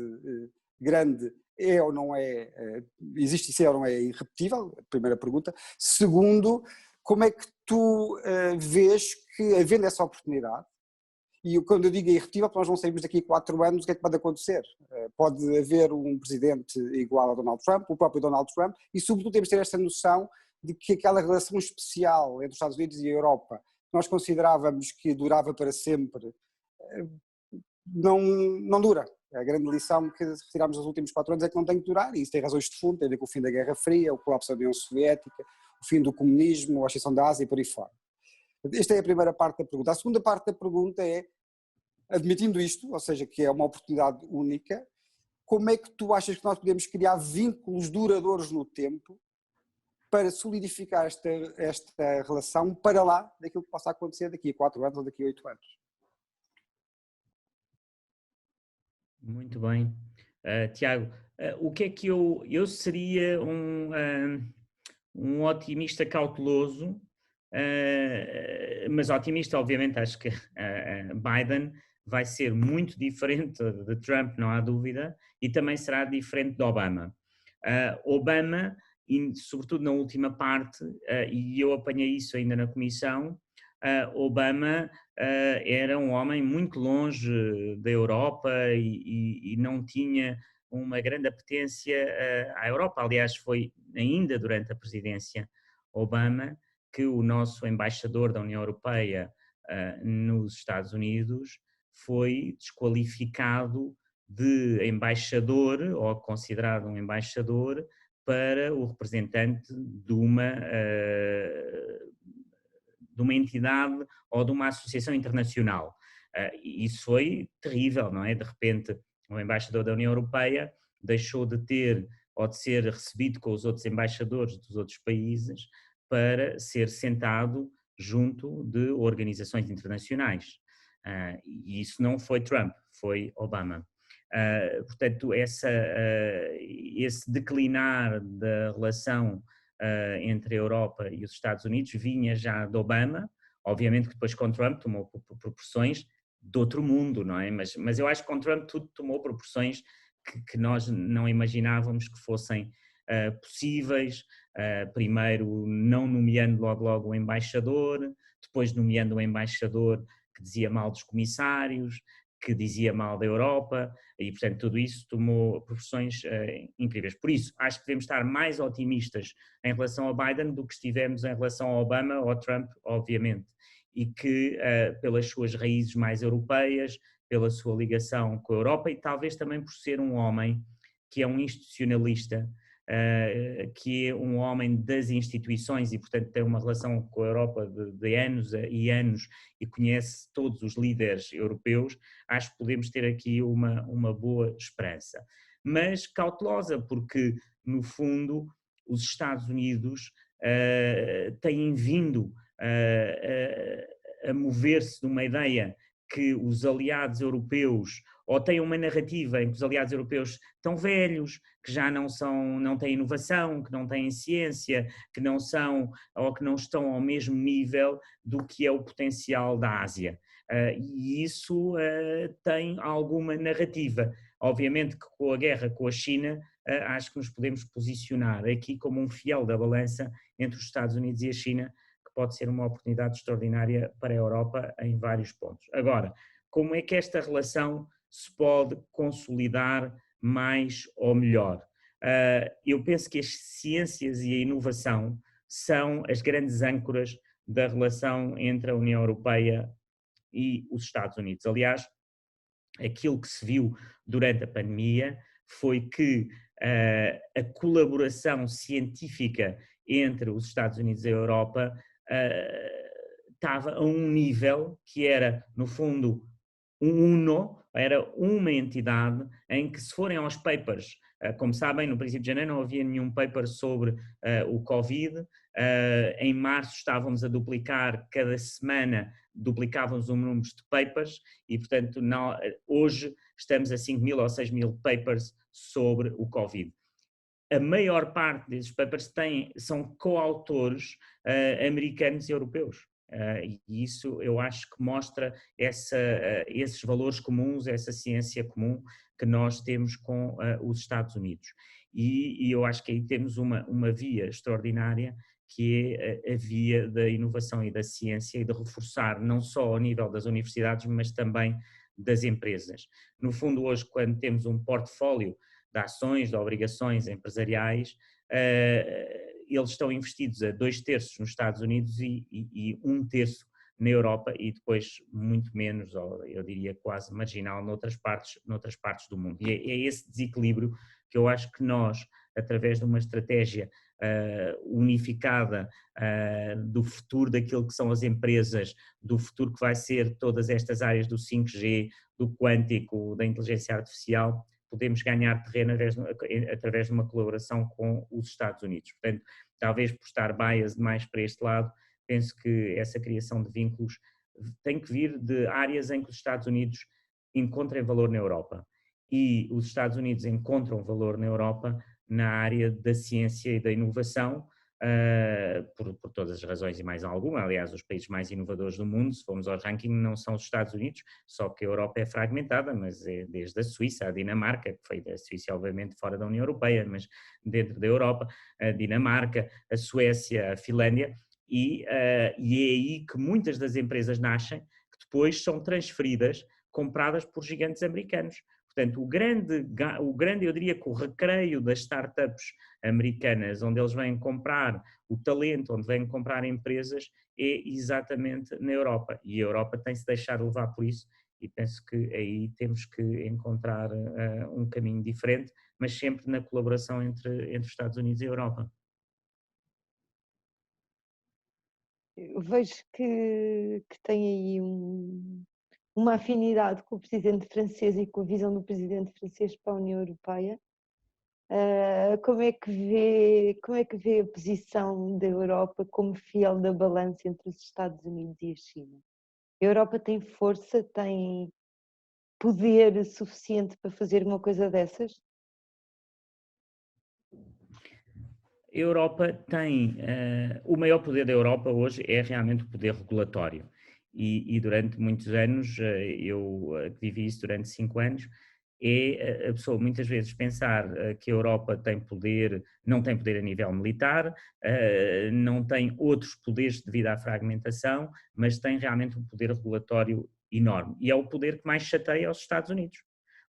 grande é ou não é, existe, se é ou não é irrepetível, primeira pergunta. Segundo, como é que tu vês que, havendo essa oportunidade, e quando eu digo irrepetível, nós não sabemos daqui a 4 anos o que é que pode acontecer. Pode haver um presidente igual a Donald Trump, o próprio Donald Trump, e sobretudo temos de ter esta noção de que aquela relação especial entre os Estados Unidos e a Europa, que nós considerávamos que durava para sempre, não dura. A grande lição que retirámos nos últimos 4 anos é que não tem que durar, e isso tem razões de fundo, tem a ver com o fim da Guerra Fria, o colapso da União Soviética, o fim do comunismo, a ascensão da Ásia e por aí fora. Esta é a primeira parte da pergunta. A segunda parte da pergunta é, admitindo isto, ou seja, que é uma oportunidade única, como é que tu achas que nós podemos criar vínculos duradouros no tempo para solidificar esta relação para lá daquilo que possa acontecer daqui a 4 anos ou daqui a 8 anos? Muito bem. Tiago, o que é que eu seria um otimista cauteloso, mas otimista, obviamente, acho que Biden vai ser muito diferente de Trump, não há dúvida, e também será diferente de Obama. Obama, sobretudo na última parte, e eu apanhei isso ainda na comissão, Obama era um homem muito longe da Europa e não tinha uma grande apetência à Europa. Aliás, foi ainda durante a presidência Obama que o nosso embaixador da União Europeia nos Estados Unidos foi desqualificado de embaixador, ou considerado um embaixador, para o representante de uma entidade ou de uma associação internacional. Isso foi terrível, não é? De repente, o embaixador da União Europeia deixou de ter ou de ser recebido com os outros embaixadores dos outros países para ser sentado junto de organizações internacionais. E isso não foi Trump, foi Obama. Portanto, esse declinar da relação entre a Europa e os Estados Unidos vinha já de Obama, obviamente que depois com Trump tomou proporções de outro mundo, não é? Mas eu acho que com Trump tudo tomou proporções que nós não imaginávamos que fossem possíveis, primeiro não nomeando logo o embaixador, depois nomeando o embaixador que dizia mal dos comissários, que dizia mal da Europa, e portanto tudo isso tomou proporções incríveis. Por isso, acho que devemos estar mais otimistas em relação a Biden do que estivemos em relação a Obama ou Trump, obviamente, e que pelas suas raízes mais europeias, pela sua ligação com a Europa e talvez também por ser um homem que é um institucionalista, que é um homem das instituições e, portanto, tem uma relação com a Europa de anos e anos e conhece todos os líderes europeus, acho que podemos ter aqui uma boa esperança. Mas cautelosa, porque, no fundo, os Estados Unidos têm vindo a mover-se de uma ideia que os aliados europeus, ou têm uma narrativa em que os aliados europeus estão velhos, que já não têm inovação, que não têm ciência, que não são ou que não estão ao mesmo nível do que é o potencial da Ásia. E isso tem alguma narrativa. Obviamente que com a guerra com a China, acho que nos podemos posicionar aqui como um fiel da balança entre os Estados Unidos e a China, que pode ser uma oportunidade extraordinária para a Europa em vários pontos. Agora, como é que esta relação se pode consolidar mais ou melhor? Eu penso que as ciências e a inovação são as grandes âncoras da relação entre a União Europeia e os Estados Unidos. Aliás, aquilo que se viu durante a pandemia foi que a colaboração científica entre os Estados Unidos e a Europa estava a um nível que era, no fundo, era uma entidade em que, se forem aos papers, como sabem, no princípio de janeiro não havia nenhum paper sobre o Covid, em março estávamos a duplicar, cada semana duplicávamos o número de papers e, portanto, hoje estamos a 5.000 ou 6.000 papers sobre o Covid. A maior parte desses papers são coautores americanos e europeus. E isso eu acho que mostra esses valores comuns, essa ciência comum que nós temos com os Estados Unidos. E eu acho que aí temos uma via extraordinária, que é a via da inovação e da ciência e de reforçar não só ao nível das universidades, mas também das empresas. No fundo, hoje, quando temos um portfólio de ações, de obrigações empresariais, eles estão investidos a 2/3 nos Estados Unidos e 1/3 na Europa e depois muito menos, ou eu diria quase marginal, noutras partes do mundo. E é esse desequilíbrio que eu acho que nós, através de uma estratégia unificada do futuro daquilo que são as empresas, do futuro que vai ser todas estas áreas do 5G, do quântico, da inteligência artificial, podemos ganhar terreno através de uma colaboração com os Estados Unidos. Portanto, talvez por estar biased mais para este lado, penso que essa criação de vínculos tem que vir de áreas em que os Estados Unidos encontrem valor na Europa. E os Estados Unidos encontram valor na Europa na área da ciência e da inovação, por todas as razões e mais alguma. Aliás, os países mais inovadores do mundo, se formos ao ranking, não são os Estados Unidos, só que a Europa é fragmentada, mas é desde a Suíça, a Dinamarca, que foi da Suíça obviamente fora da União Europeia, mas dentro da Europa, a Dinamarca, a Suécia, a Finlândia, e é aí que muitas das empresas nascem, que depois são transferidas, compradas por gigantes americanos. Portanto, o grande, eu diria que o recreio das startups americanas, onde eles vêm comprar o talento, onde vêm comprar empresas, é exatamente na Europa. E a Europa tem-se deixado levar por isso, e penso que aí temos que encontrar um caminho diferente, mas sempre na colaboração entre os Estados Unidos e a Europa. Eu vejo que tem aí uma afinidade com o presidente francês e com a visão do presidente francês para a União Europeia. Como é que vê a posição da Europa como fiel da balança entre os Estados Unidos e a China? A Europa tem força, tem poder suficiente para fazer uma coisa dessas? A Europa tem, o maior poder da Europa hoje é realmente o poder regulatório e durante muitos anos, eu vivi isso durante 5 anos, é a pessoa muitas vezes pensar que a Europa tem poder, não tem poder a nível militar, não tem outros poderes devido à fragmentação, mas tem realmente um poder regulatório enorme e é o poder que mais chateia aos Estados Unidos,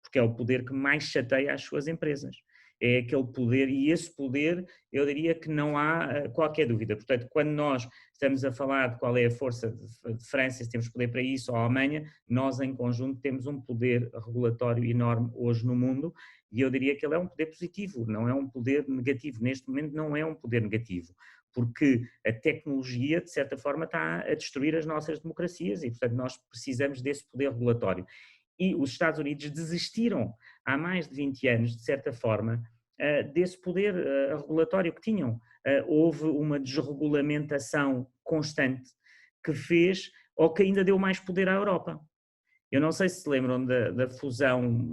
porque é o poder que mais chateia as suas empresas. É aquele poder, e esse poder eu diria que não há qualquer dúvida. Portanto, quando nós estamos a falar de qual é a força de França, se temos poder para isso, ou a Alemanha, nós em conjunto temos um poder regulatório enorme hoje no mundo, e eu diria que ele é um poder positivo, não é um poder negativo. Neste momento não é um poder negativo, porque a tecnologia, de certa forma, está a destruir as nossas democracias e, portanto, nós precisamos desse poder regulatório. E os Estados Unidos desistiram há mais de 20 anos, de certa forma, desse poder regulatório que tinham. Houve uma desregulamentação constante que fez, ou que ainda deu mais poder à Europa. Eu não sei se se lembram da fusão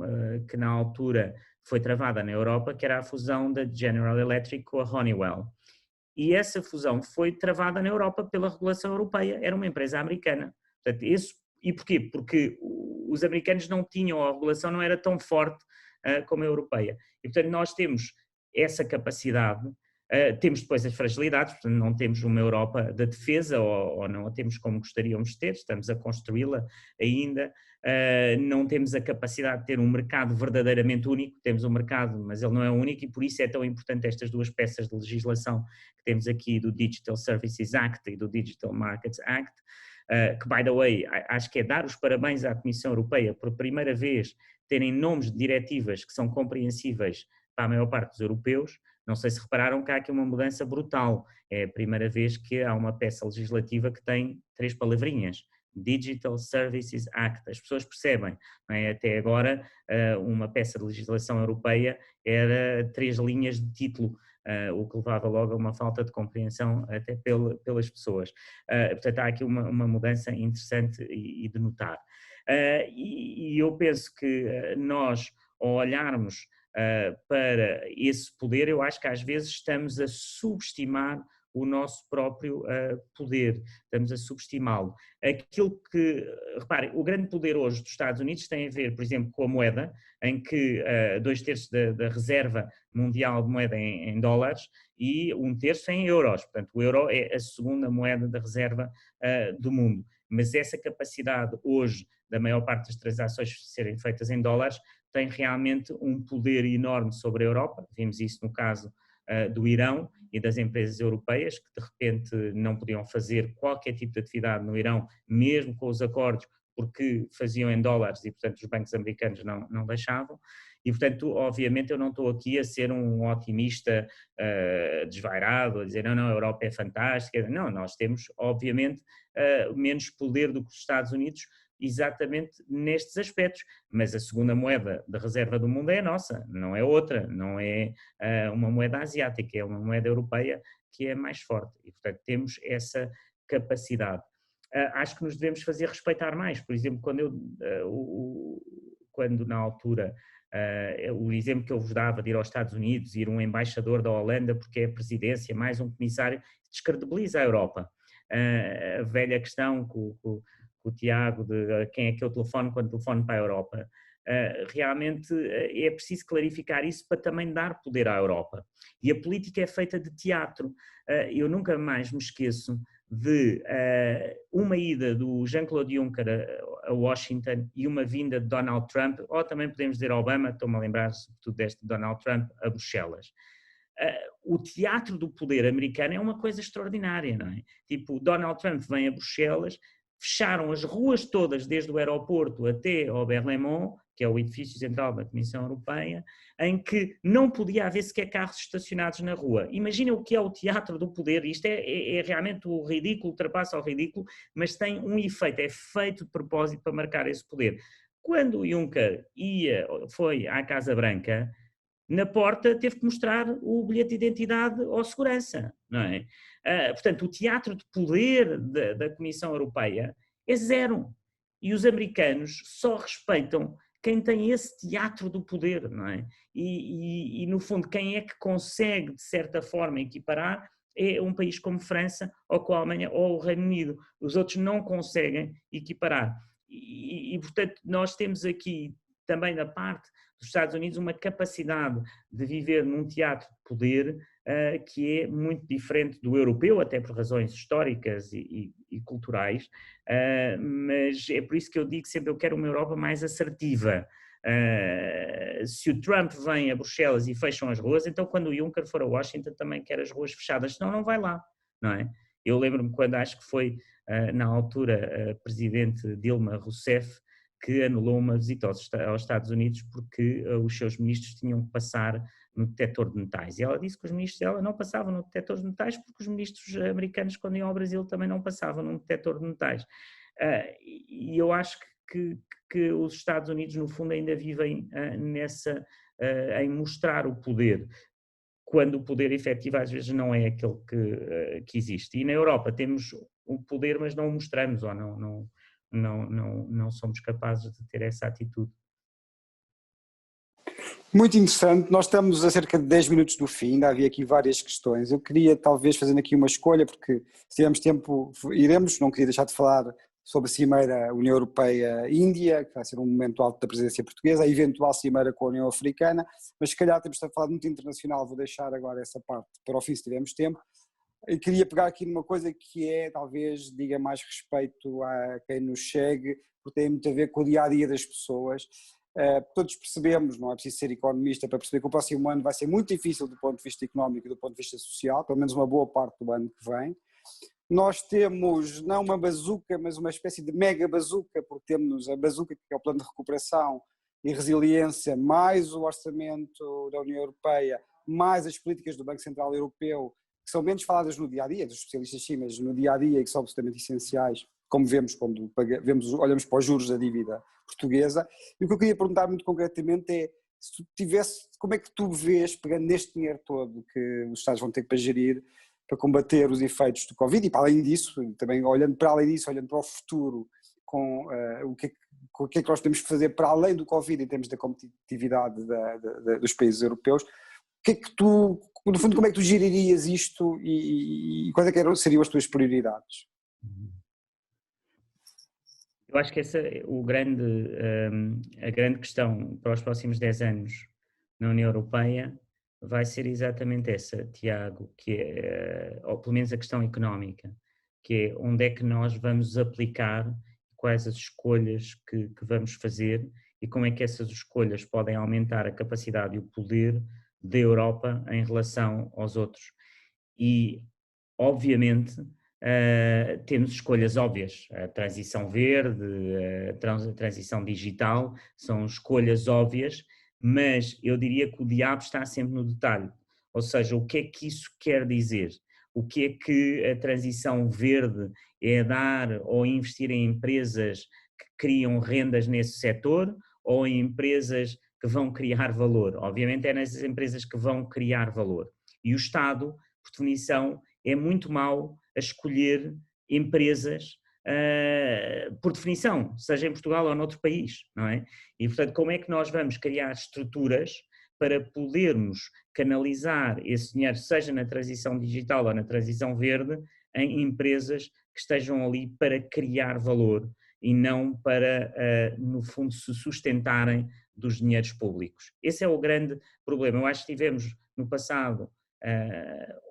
que na altura foi travada na Europa, que era a fusão da General Electric com a Honeywell. E essa fusão foi travada na Europa pela regulação europeia, era uma empresa americana. Portanto, e porquê? Porque os americanos não tinham, a regulação não era tão forte como a europeia. E, portanto, nós temos essa capacidade, temos depois as fragilidades, portanto, não temos uma Europa da defesa, ou não a temos como gostaríamos de ter, estamos a construí-la ainda, não temos a capacidade de ter um mercado verdadeiramente único, temos um mercado, mas ele não é único, e por isso é tão importante estas duas peças de legislação que temos aqui, do Digital Services Act e do Digital Markets Act, que, by the way, acho que é dar os parabéns à Comissão Europeia por primeira vez terem nomes de diretivas que são compreensíveis para a maior parte dos europeus. Não sei se repararam que há aqui uma mudança brutal. É a primeira vez que há uma peça legislativa que tem 3 palavrinhas. Digital Services Act. As pessoas percebem, não é? Até agora uma peça de legislação europeia era 3 linhas de título, o que levava logo a uma falta de compreensão até pelas pessoas. Portanto, há aqui uma mudança interessante e de notar. E eu penso que nós, ao olharmos para esse poder, eu acho que às vezes estamos a subestimar o nosso próprio poder, estamos a subestimá-lo. Aquilo que, reparem, o grande poder hoje dos Estados Unidos tem a ver, por exemplo, com a moeda, em que 2/3 da reserva mundial de moeda em dólares e 1/3 em euros, portanto o euro é a segunda moeda de reserva do mundo, mas essa capacidade hoje da maior parte das transações serem feitas em dólares tem realmente um poder enorme sobre a Europa. Vimos isso no caso do Irão e das empresas europeias, que de repente não podiam fazer qualquer tipo de atividade no Irão, mesmo com os acordos, porque faziam em dólares e, portanto, os bancos americanos não deixavam. E, portanto, obviamente eu não estou aqui a ser um otimista desvairado, a dizer não, a Europa é fantástica. Não, nós temos, obviamente, menos poder do que os Estados Unidos, exatamente nestes aspectos, mas a segunda moeda de reserva do mundo é a nossa, não é outra, não é uma moeda asiática, é uma moeda europeia que é mais forte e, portanto, temos essa capacidade. Acho que nos devemos fazer respeitar mais, por exemplo, quando na altura, o exemplo que eu vos dava de ir aos Estados Unidos, ir um embaixador da Holanda porque é a presidência, mais um comissário, descredibiliza a Europa. A velha questão o Tiago, de quem é que eu telefono quando telefono para a Europa. Realmente é preciso clarificar isso para também dar poder à Europa. E a política é feita de teatro. Eu nunca mais me esqueço de uma ida do Jean-Claude Juncker a Washington e uma vinda de Donald Trump, ou também podemos dizer Obama, estou-me a lembrar sobretudo deste Donald Trump, a Bruxelas. O teatro do poder americano é uma coisa extraordinária, não é? Tipo, Donald Trump vem a Bruxelas, fecharam as ruas todas, desde o aeroporto até ao Berlaymont, que é o edifício central da Comissão Europeia, em que não podia haver sequer carros estacionados na rua. Imaginem o que é o teatro do poder, isto é realmente o ridículo, ultrapassa o ridículo, mas tem um efeito, é feito de propósito para marcar esse poder. Quando o Juncker foi à Casa Branca, na porta teve que mostrar o bilhete de identidade ao segurança, não é? Portanto, o teatro de poder da Comissão Europeia é zero. E os americanos só respeitam quem tem esse teatro do poder, não é? E no fundo, quem é que consegue, de certa forma, equiparar é um país como França, ou como a Alemanha, ou o Reino Unido. Os outros não conseguem equiparar. E portanto, nós temos aqui, também da parte dos Estados Unidos, uma capacidade de viver num teatro de poder que é muito diferente do europeu, até por razões históricas e culturais, mas é por isso que eu digo sempre, eu quero uma Europa mais assertiva. Se o Trump vem a Bruxelas e fecham as ruas, então quando o Juncker for a Washington também quer as ruas fechadas, senão não vai lá, não é? Eu lembro-me quando acho que foi, na altura, a presidente Dilma Rousseff, que anulou uma visita aos Estados Unidos porque os seus ministros tinham que passar no detector de metais. E ela disse que os ministros dela não passavam no detector de metais porque os ministros americanos, quando iam ao Brasil, também não passavam num detector de metais. E eu acho que os Estados Unidos, no fundo, ainda vivem em mostrar o poder, quando o poder efetivo às vezes não é aquele que existe. E na Europa temos o poder, mas não o mostramos, ou não somos capazes de ter essa atitude. Muito interessante, nós estamos a cerca de 10 minutos do fim, ainda havia aqui várias questões. Eu queria talvez fazendo aqui uma escolha, porque se tivermos tempo iremos, não queria deixar de falar sobre a Cimeira União Europeia-Índia, que vai ser um momento alto da presidência portuguesa, a eventual Cimeira com a União Africana, mas se calhar temos de falar muito internacional, vou deixar agora essa parte para o fim se tivermos tempo. Eu queria pegar aqui numa coisa que é, talvez, diga mais respeito a quem nos segue, porque tem muito a ver com o dia-a-dia das pessoas. Todos percebemos, não é preciso ser economista para perceber que o próximo ano vai ser muito difícil do ponto de vista económico e do ponto de vista social, pelo menos uma boa parte do ano que vem. Nós temos, não uma bazuca, mas uma espécie de mega bazuca, porque temos a bazuca, que é o plano de recuperação e resiliência, mais o orçamento da União Europeia, mais as políticas do Banco Central Europeu, que são menos faladas no dia-a-dia, dos especialistas sim, mas no dia-a-dia e que são absolutamente essenciais, como vemos quando olhamos para os juros da dívida portuguesa. E o que eu queria perguntar muito concretamente é, se tu tivesse, como é que tu vês, pegando neste dinheiro todo que os Estados vão ter para gerir, para combater os efeitos do Covid, e para além disso, também olhando para além disso, olhando para o futuro, com o que é que nós temos que fazer para além do Covid em termos da competitividade dos países europeus, o que é que tu, no fundo, como é que tu geririas isto e quais é que seriam as tuas prioridades? Eu acho que essa é a grande questão para os próximos 10 anos na União Europeia vai ser exatamente essa, Tiago, que é, ou pelo menos a questão económica, que é onde é que nós vamos aplicar, quais as escolhas que vamos fazer e como é que essas escolhas podem aumentar a capacidade e o poder da Europa em relação aos outros. E, obviamente, temos escolhas óbvias, a transição verde, a transição digital, são escolhas óbvias, mas eu diria que o diabo está sempre no detalhe, ou seja, o que é que isso quer dizer? O que é que a transição verde é dar ou investir em empresas que criam rendas nesse setor ou em empresas que vão criar valor? Obviamente é nessas empresas que vão criar valor. E o Estado, por definição, é muito mau a escolher empresas, por definição, seja em Portugal ou noutro país, não é? E, portanto, como é que nós vamos criar estruturas para podermos canalizar esse dinheiro, seja na transição digital ou na transição verde, em empresas que estejam ali para criar valor e não para, no fundo, se sustentarem dos dinheiros públicos. Esse é o grande problema. Eu acho que tivemos no passado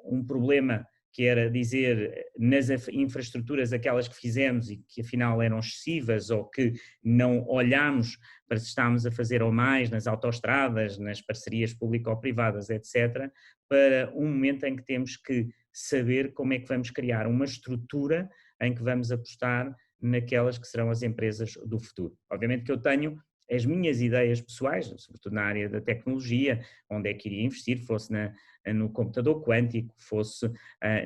um problema que era dizer nas infraestruturas aquelas que fizemos e que afinal eram excessivas ou que não olhámos para se estamos a fazer ou mais nas autoestradas, nas parcerias público-privadas, etc., para um momento em que temos que saber como é que vamos criar uma estrutura em que vamos apostar naquelas que serão as empresas do futuro. Obviamente que eu tenho as minhas ideias pessoais, sobretudo na área da tecnologia, onde é que iria investir, fosse no computador quântico, fosse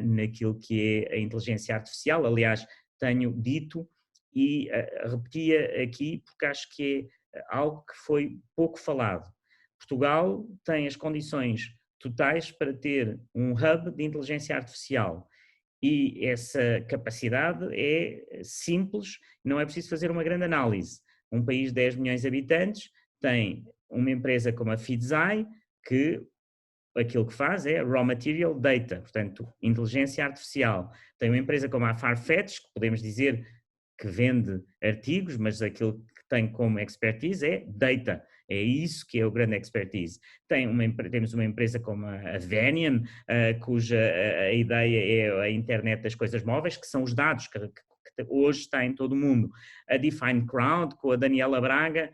naquilo que é a inteligência artificial. Aliás, tenho dito e repetia aqui porque acho que é algo que foi pouco falado. Portugal tem as condições totais para ter um hub de inteligência artificial e essa capacidade é simples, não é preciso fazer uma grande análise. Um país de 10 milhões de habitantes tem uma empresa como a Feedzai, que aquilo que faz é Raw Material Data, portanto, inteligência artificial. Tem uma empresa como a Farfetch, que podemos dizer que vende artigos, mas aquilo que tem como expertise é data. É isso que é o grande expertise. Temos uma empresa como a Venian, cuja a ideia é a internet das coisas móveis, que são os dados que hoje está em todo o mundo. A Define Crowd, com a Daniela Braga,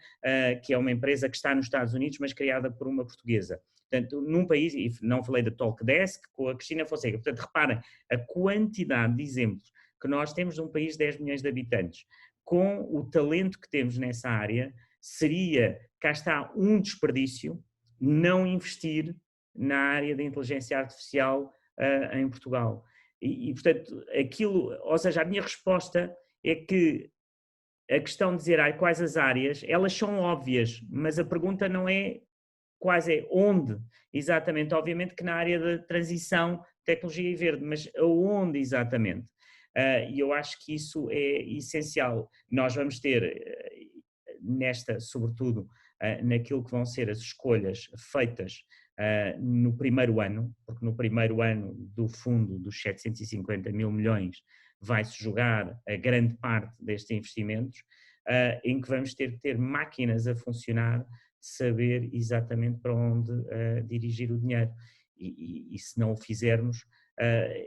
que é uma empresa que está nos Estados Unidos, mas criada por uma portuguesa. Portanto, num país, e não falei da Talkdesk, com a Cristina Fonseca, portanto, reparem a quantidade de exemplos que nós temos de um país de 10 milhões de habitantes. Com o talento que temos nessa área, seria, cá está, um desperdício não investir na área da inteligência artificial em Portugal. E, portanto, ou seja, a minha resposta é que a questão de dizer quais as áreas, elas são óbvias, mas a pergunta não é quais é onde, exatamente, obviamente que na área da transição, tecnologia e verde, mas aonde exatamente? E eu acho que isso é essencial. Nós vamos ter sobretudo naquilo que vão ser as escolhas feitas no primeiro ano, porque no primeiro ano do fundo dos 750 mil milhões vai-se jogar a grande parte destes investimentos, em que vamos ter que ter máquinas a funcionar, saber exatamente para onde dirigir o dinheiro. E se não o fizermos,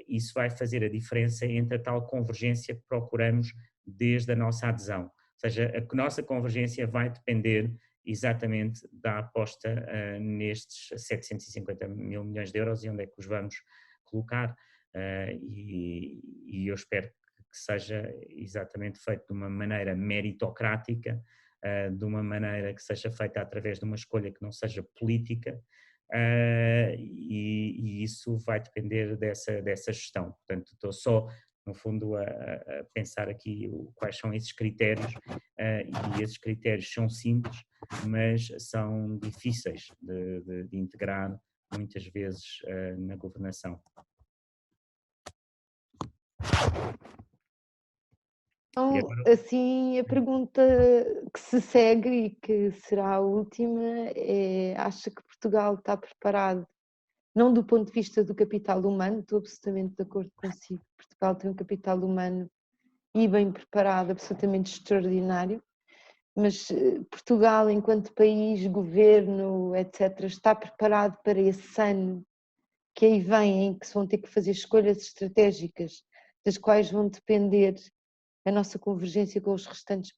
isso vai fazer a diferença entre a tal convergência que procuramos desde a nossa adesão. Ou seja, a nossa convergência vai depender exatamente da aposta nestes 750 mil milhões de euros e onde é que os vamos colocar. E eu espero que seja exatamente feito de uma maneira meritocrática, de uma maneira que seja feita através de uma escolha que não seja política, e isso vai depender dessa gestão. Portanto, estou só, no fundo, a pensar aqui quais são esses critérios, e esses critérios são simples, mas são difíceis de integrar muitas vezes na governação. Então, assim, a pergunta que se segue e que será a última é: acha que Portugal está preparado, não do ponto de vista do capital humano, estou absolutamente de acordo consigo, Portugal tem um capital humano e bem preparado, absolutamente extraordinário, mas Portugal, enquanto país, governo, etc., está preparado para esse ano que aí vem, em que se vão ter que fazer escolhas estratégicas, das quais vão depender a nossa convergência com os restantes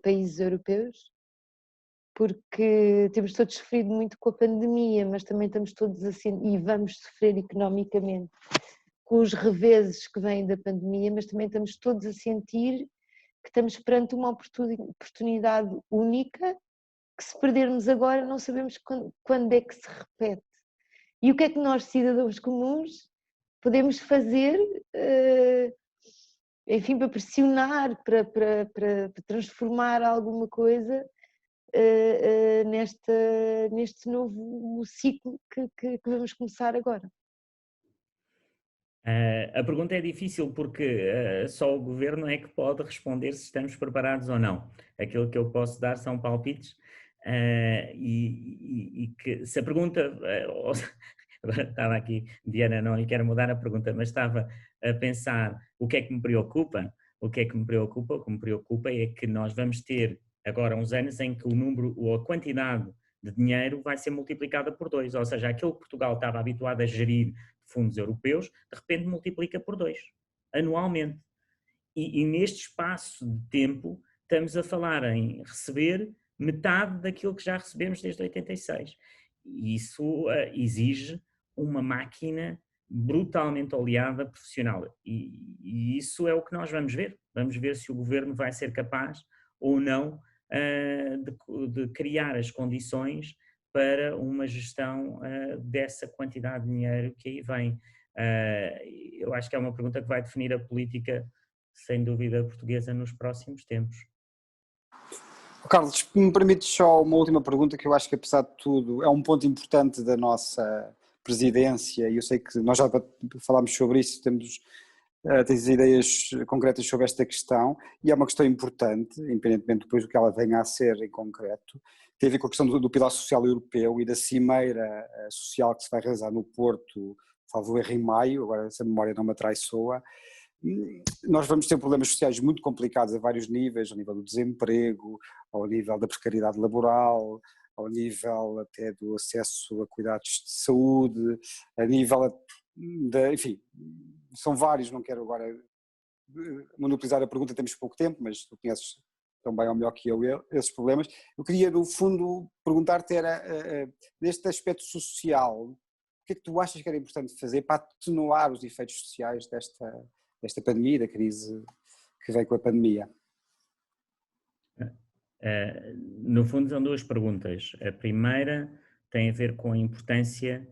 países europeus? Porque temos todos sofrido muito com a pandemia, mas também estamos todos assim, e vamos sofrer economicamente com os reveses que vêm da pandemia, mas também estamos todos a sentir que estamos perante uma oportunidade única, que se perdermos agora não sabemos quando é que se repete. E o que é que nós, cidadãos comuns, podemos fazer, enfim, para pressionar, para transformar alguma coisa neste novo ciclo que vamos começar agora? A pergunta é difícil porque só o governo é que pode responder se estamos preparados ou não. Aquilo que eu posso dar são palpites e que se a pergunta... agora estava aqui, Diana, não lhe quero mudar a pergunta, mas estava a pensar o que é que me preocupa. O que é que me preocupa? O que me preocupa é que nós vamos ter agora uns anos em que o número ou a quantidade de dinheiro vai ser multiplicada por 2, ou seja, aquilo que Portugal estava habituado a gerir fundos europeus, de repente multiplica por 2, anualmente. E neste espaço de tempo estamos a falar em receber metade daquilo que já recebemos desde 86. E isso exige uma máquina brutalmente oleada profissional. E isso é o que nós vamos ver. Vamos ver se o governo vai ser capaz ou não de criar as condições para uma gestão dessa quantidade de dinheiro que aí vem. Eu acho que é uma pergunta que vai definir a política, sem dúvida, portuguesa nos próximos tempos. Carlos, se me permites só uma última pergunta que eu acho que, apesar de tudo, é um ponto importante da nossa presidência, e eu sei que nós já falámos sobre isso, tens ideias concretas sobre esta questão, e é uma questão importante, independentemente depois do que ela venha a ser em concreto, tem a ver com a questão do pilar social europeu e da cimeira social que se vai realizar no Porto, salvo erro, em maio, agora se a memória não me atraiçoa. Nós vamos ter problemas sociais muito complicados a vários níveis, ao nível do desemprego, ao nível da precariedade laboral, ao nível até do acesso a cuidados de saúde, a nível enfim, são vários, não quero agora monopolizar a pergunta, temos pouco tempo, mas tu conheces tão bem ou melhor que eu esses problemas. Eu queria, no fundo, perguntar-te neste aspecto social, o que é que tu achas que era importante fazer para atenuar os efeitos sociais desta pandemia, da crise que veio com a pandemia? No fundo são duas perguntas. A primeira tem a ver com a importância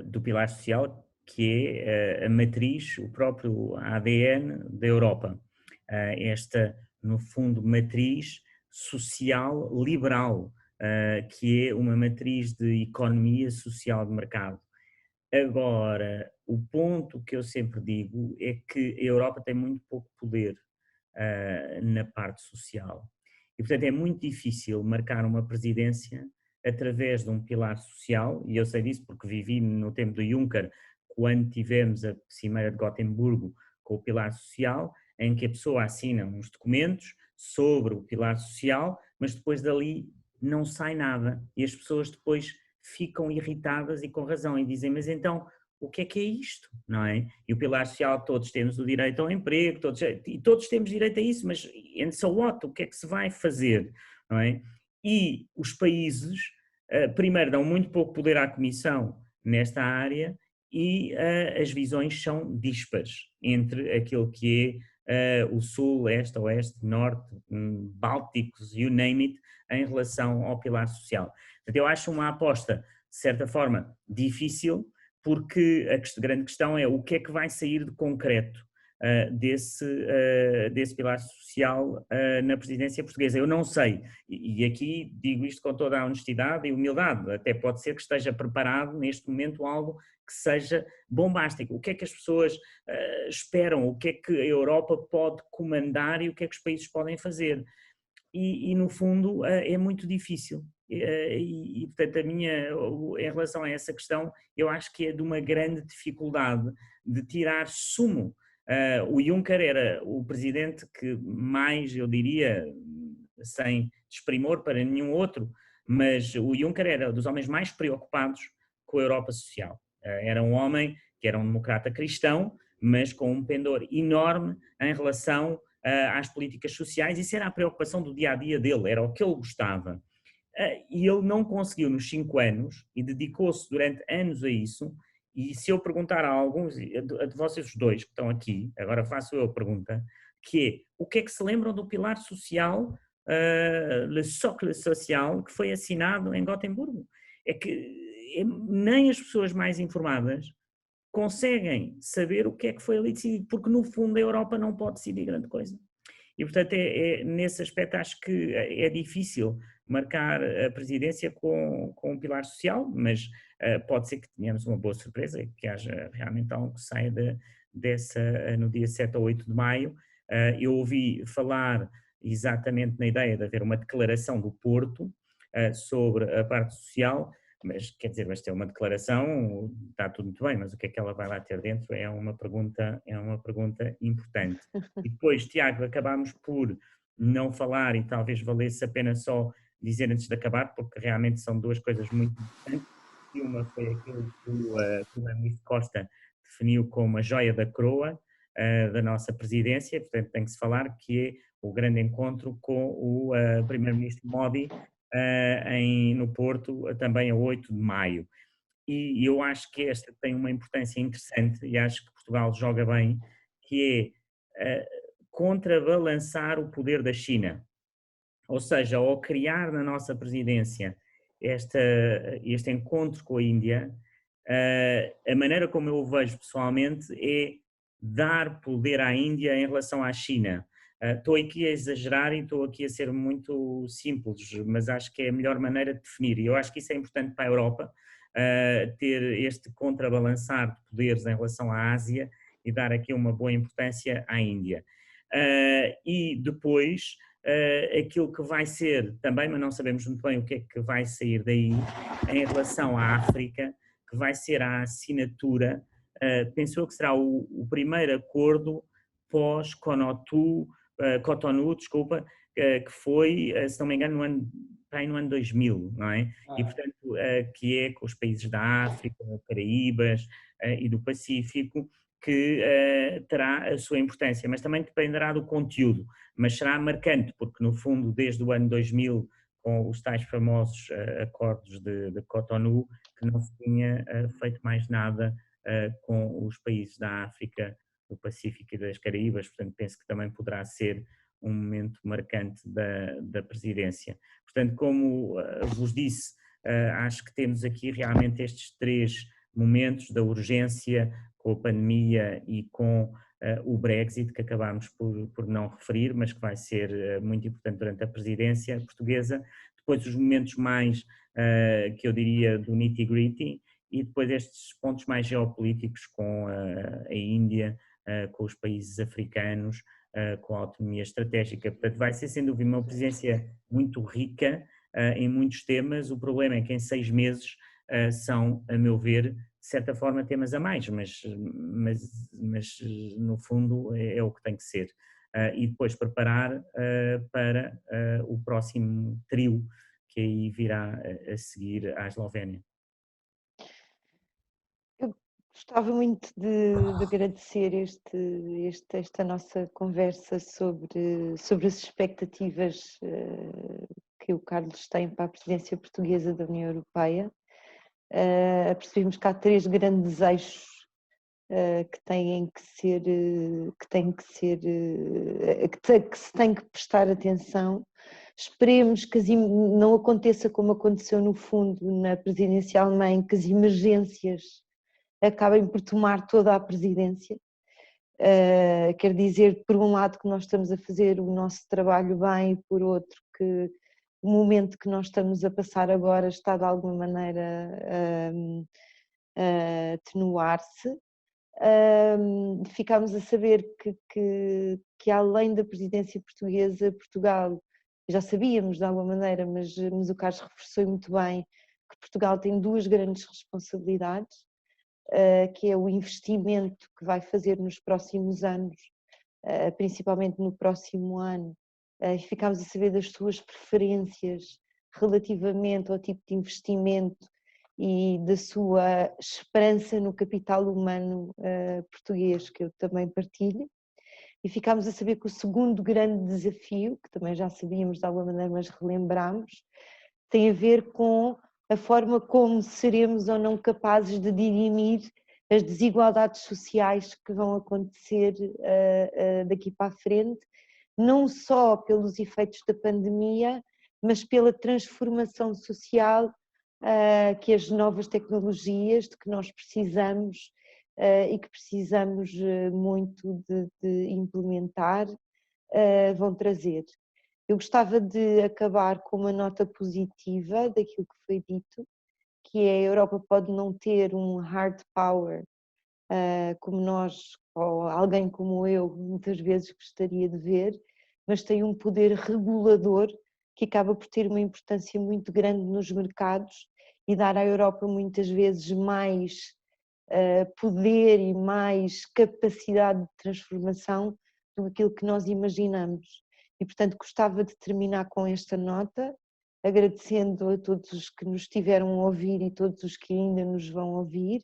do pilar social, que é a matriz, o próprio ADN da Europa. Esta, no fundo, matriz social liberal, que é uma matriz de economia social de mercado. Agora, o ponto que eu sempre digo é que a Europa tem muito pouco poder na parte social. E, portanto, é muito difícil marcar uma presidência através de um pilar social, e eu sei disso porque vivi no tempo do Juncker, quando tivemos a Cimeira de Gotemburgo com o pilar social, em que a pessoa assina uns documentos sobre o pilar social, mas depois dali não sai nada, e as pessoas depois ficam irritadas e com razão, e dizem, mas então o que é isto, não é? E o pilar social, todos temos o direito ao emprego, todos temos direito a isso, mas and so what? O que é que se vai fazer, não é? E os países, primeiro, dão muito pouco poder à Comissão nesta área e as visões são díspares entre aquilo que é o Sul, Este, Oeste, Norte, Bálticos, you name it, em relação ao pilar social. Portanto, eu acho uma aposta, de certa forma, difícil, porque a grande questão é o que é que vai sair de concreto desse pilar social na presidência portuguesa. Eu não sei, e aqui digo isto com toda a honestidade e humildade, até pode ser que esteja preparado neste momento algo que seja bombástico. O que é que as pessoas esperam, o que é que a Europa pode comandar e o que é que os países podem fazer? E no fundo é muito difícil. E portanto em relação a essa questão, eu acho que é de uma grande dificuldade de tirar sumo. O Juncker era o presidente que mais, eu diria, sem desprimor para nenhum outro, mas o Juncker era dos homens mais preocupados com a Europa social. Era um homem que era um democrata cristão, mas com um pendor enorme em relação às políticas sociais. Isso era a preocupação do dia-a-dia dele, era o que ele gostava. E ele não conseguiu nos 5 anos, e dedicou-se durante anos a isso, E se eu perguntar a alguns, de vocês dois que estão aqui, agora faço eu a pergunta, que é, o que é que se lembram do pilar social, le socle social, que foi assinado em Gotemburgo? É que nem as pessoas mais informadas conseguem saber o que é que foi ali decidido, porque no fundo a Europa não pode decidir grande coisa. E portanto nesse aspecto acho que é difícil marcar a presidência com um pilar social, mas pode ser que tenhamos uma boa surpresa e que haja realmente algo que saia dessa no dia 7 ou 8 de maio. Eu ouvi falar exatamente na ideia de haver uma declaração do Porto sobre a parte social, mas quer dizer, mas ter uma declaração, está tudo muito bem, mas o que é que ela vai lá ter dentro é uma pergunta importante. E depois, Tiago, acabámos por não falar e talvez valesse a pena só dizer antes de acabar, porque realmente são duas coisas muito importantes. E uma foi aquilo que o Primeiro-Ministro Costa definiu como a joia da coroa da nossa presidência, portanto tem que se falar, que é o grande encontro com o Primeiro-Ministro Modi no Porto, também a 8 de maio. E eu acho que esta tem uma importância interessante e acho que Portugal joga bem, que é contrabalançar o poder da China. Ou seja, ao criar na nossa presidência este encontro com a Índia, a maneira como eu o vejo pessoalmente é dar poder à Índia em relação à China. Estou aqui a exagerar e estou aqui a ser muito simples, mas acho que é a melhor maneira de definir. E eu acho que isso é importante para a Europa, ter este contrabalançar de poderes em relação à Ásia e dar aqui uma boa importância à Índia. E depois, aquilo que vai ser também, mas não sabemos muito bem o que é que vai sair daí, em relação à África, que vai ser a assinatura, penso eu que será o primeiro acordo pós-Cotonou, que foi, se não me engano, no ano 2000, não é? E, portanto, que é com os países da África, Caraíbas e do Pacífico, que terá a sua importância, mas também dependerá do conteúdo, mas será marcante, porque no fundo, desde o ano 2000, com os tais famosos acordos de Cotonou, que não se tinha feito mais nada com os países da África, do Pacífico e das Caraíbas, portanto penso que também poderá ser um momento marcante da presidência. Portanto, como vos disse, acho que temos aqui realmente estes três momentos da urgência, com a pandemia e com o Brexit, que acabámos por não referir, mas que vai ser muito importante durante a presidência portuguesa. Depois os momentos mais, que eu diria, do nitty-gritty, e depois estes pontos mais geopolíticos com a Índia, com os países africanos, com a autonomia estratégica. Portanto, vai ser, sem dúvida, uma presidência muito rica em muitos temas. O problema é que em 6 meses são, a meu ver, de certa forma, temas a mais, mas no fundo é o que tem que ser. E depois preparar para o próximo trio que aí virá a seguir à Eslovénia. Eu gostava muito de agradecer esta nossa conversa sobre as expectativas que o Carlos tem para a presidência portuguesa da União Europeia. Percebemos que há 3 grandes eixos que se tem que prestar atenção. Esperemos que não aconteça como aconteceu no fundo na presidência alemã, que as emergências acabem por tomar toda a presidência. Quer dizer, por um lado, que nós estamos a fazer o nosso trabalho bem, e por outro, que o momento que nós estamos a passar agora está de alguma maneira a atenuar-se. Ficámos a saber que além da presidência portuguesa, Portugal, já sabíamos de alguma maneira, mas o Carlos reforçou muito bem, que Portugal tem 2 grandes responsabilidades, que é o investimento que vai fazer nos próximos anos, principalmente no próximo ano, e ficámos a saber das suas preferências relativamente ao tipo de investimento e da sua esperança no capital humano português, que eu também partilho. E ficámos a saber que o segundo grande desafio, que também já sabíamos de alguma maneira, mas relembramos, tem a ver com a forma como seremos ou não capazes de dirimir as desigualdades sociais que vão acontecer daqui para a frente, não só pelos efeitos da pandemia, mas pela transformação social que as novas tecnologias de que nós precisamos e que precisamos muito de implementar vão trazer. Eu gostava de acabar com uma nota positiva daquilo que foi dito, que é a Europa pode não ter um hard power como nós, ou alguém como eu, muitas vezes gostaria de ver, mas tem um poder regulador que acaba por ter uma importância muito grande nos mercados e dar à Europa muitas vezes mais poder e mais capacidade de transformação do que aquilo que nós imaginamos. E, portanto, gostava de terminar com esta nota, agradecendo a todos os que nos estiveram a ouvir e todos os que ainda nos vão ouvir,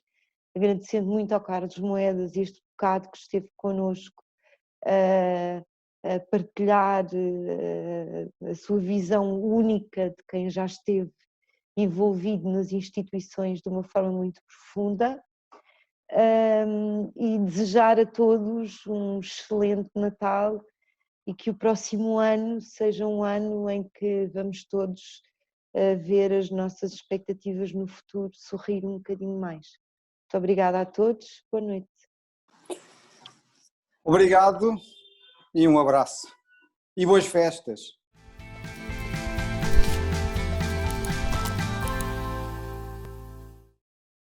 agradecendo muito ao Carlos Moedas este bocado que esteve connosco a partilhar a sua visão única de quem já esteve envolvido nas instituições de uma forma muito profunda, e desejar a todos um excelente Natal e que o próximo ano seja um ano em que vamos todos ver as nossas expectativas no futuro sorrir um bocadinho mais. Muito obrigada a todos, boa noite. Obrigado e um abraço. E boas festas.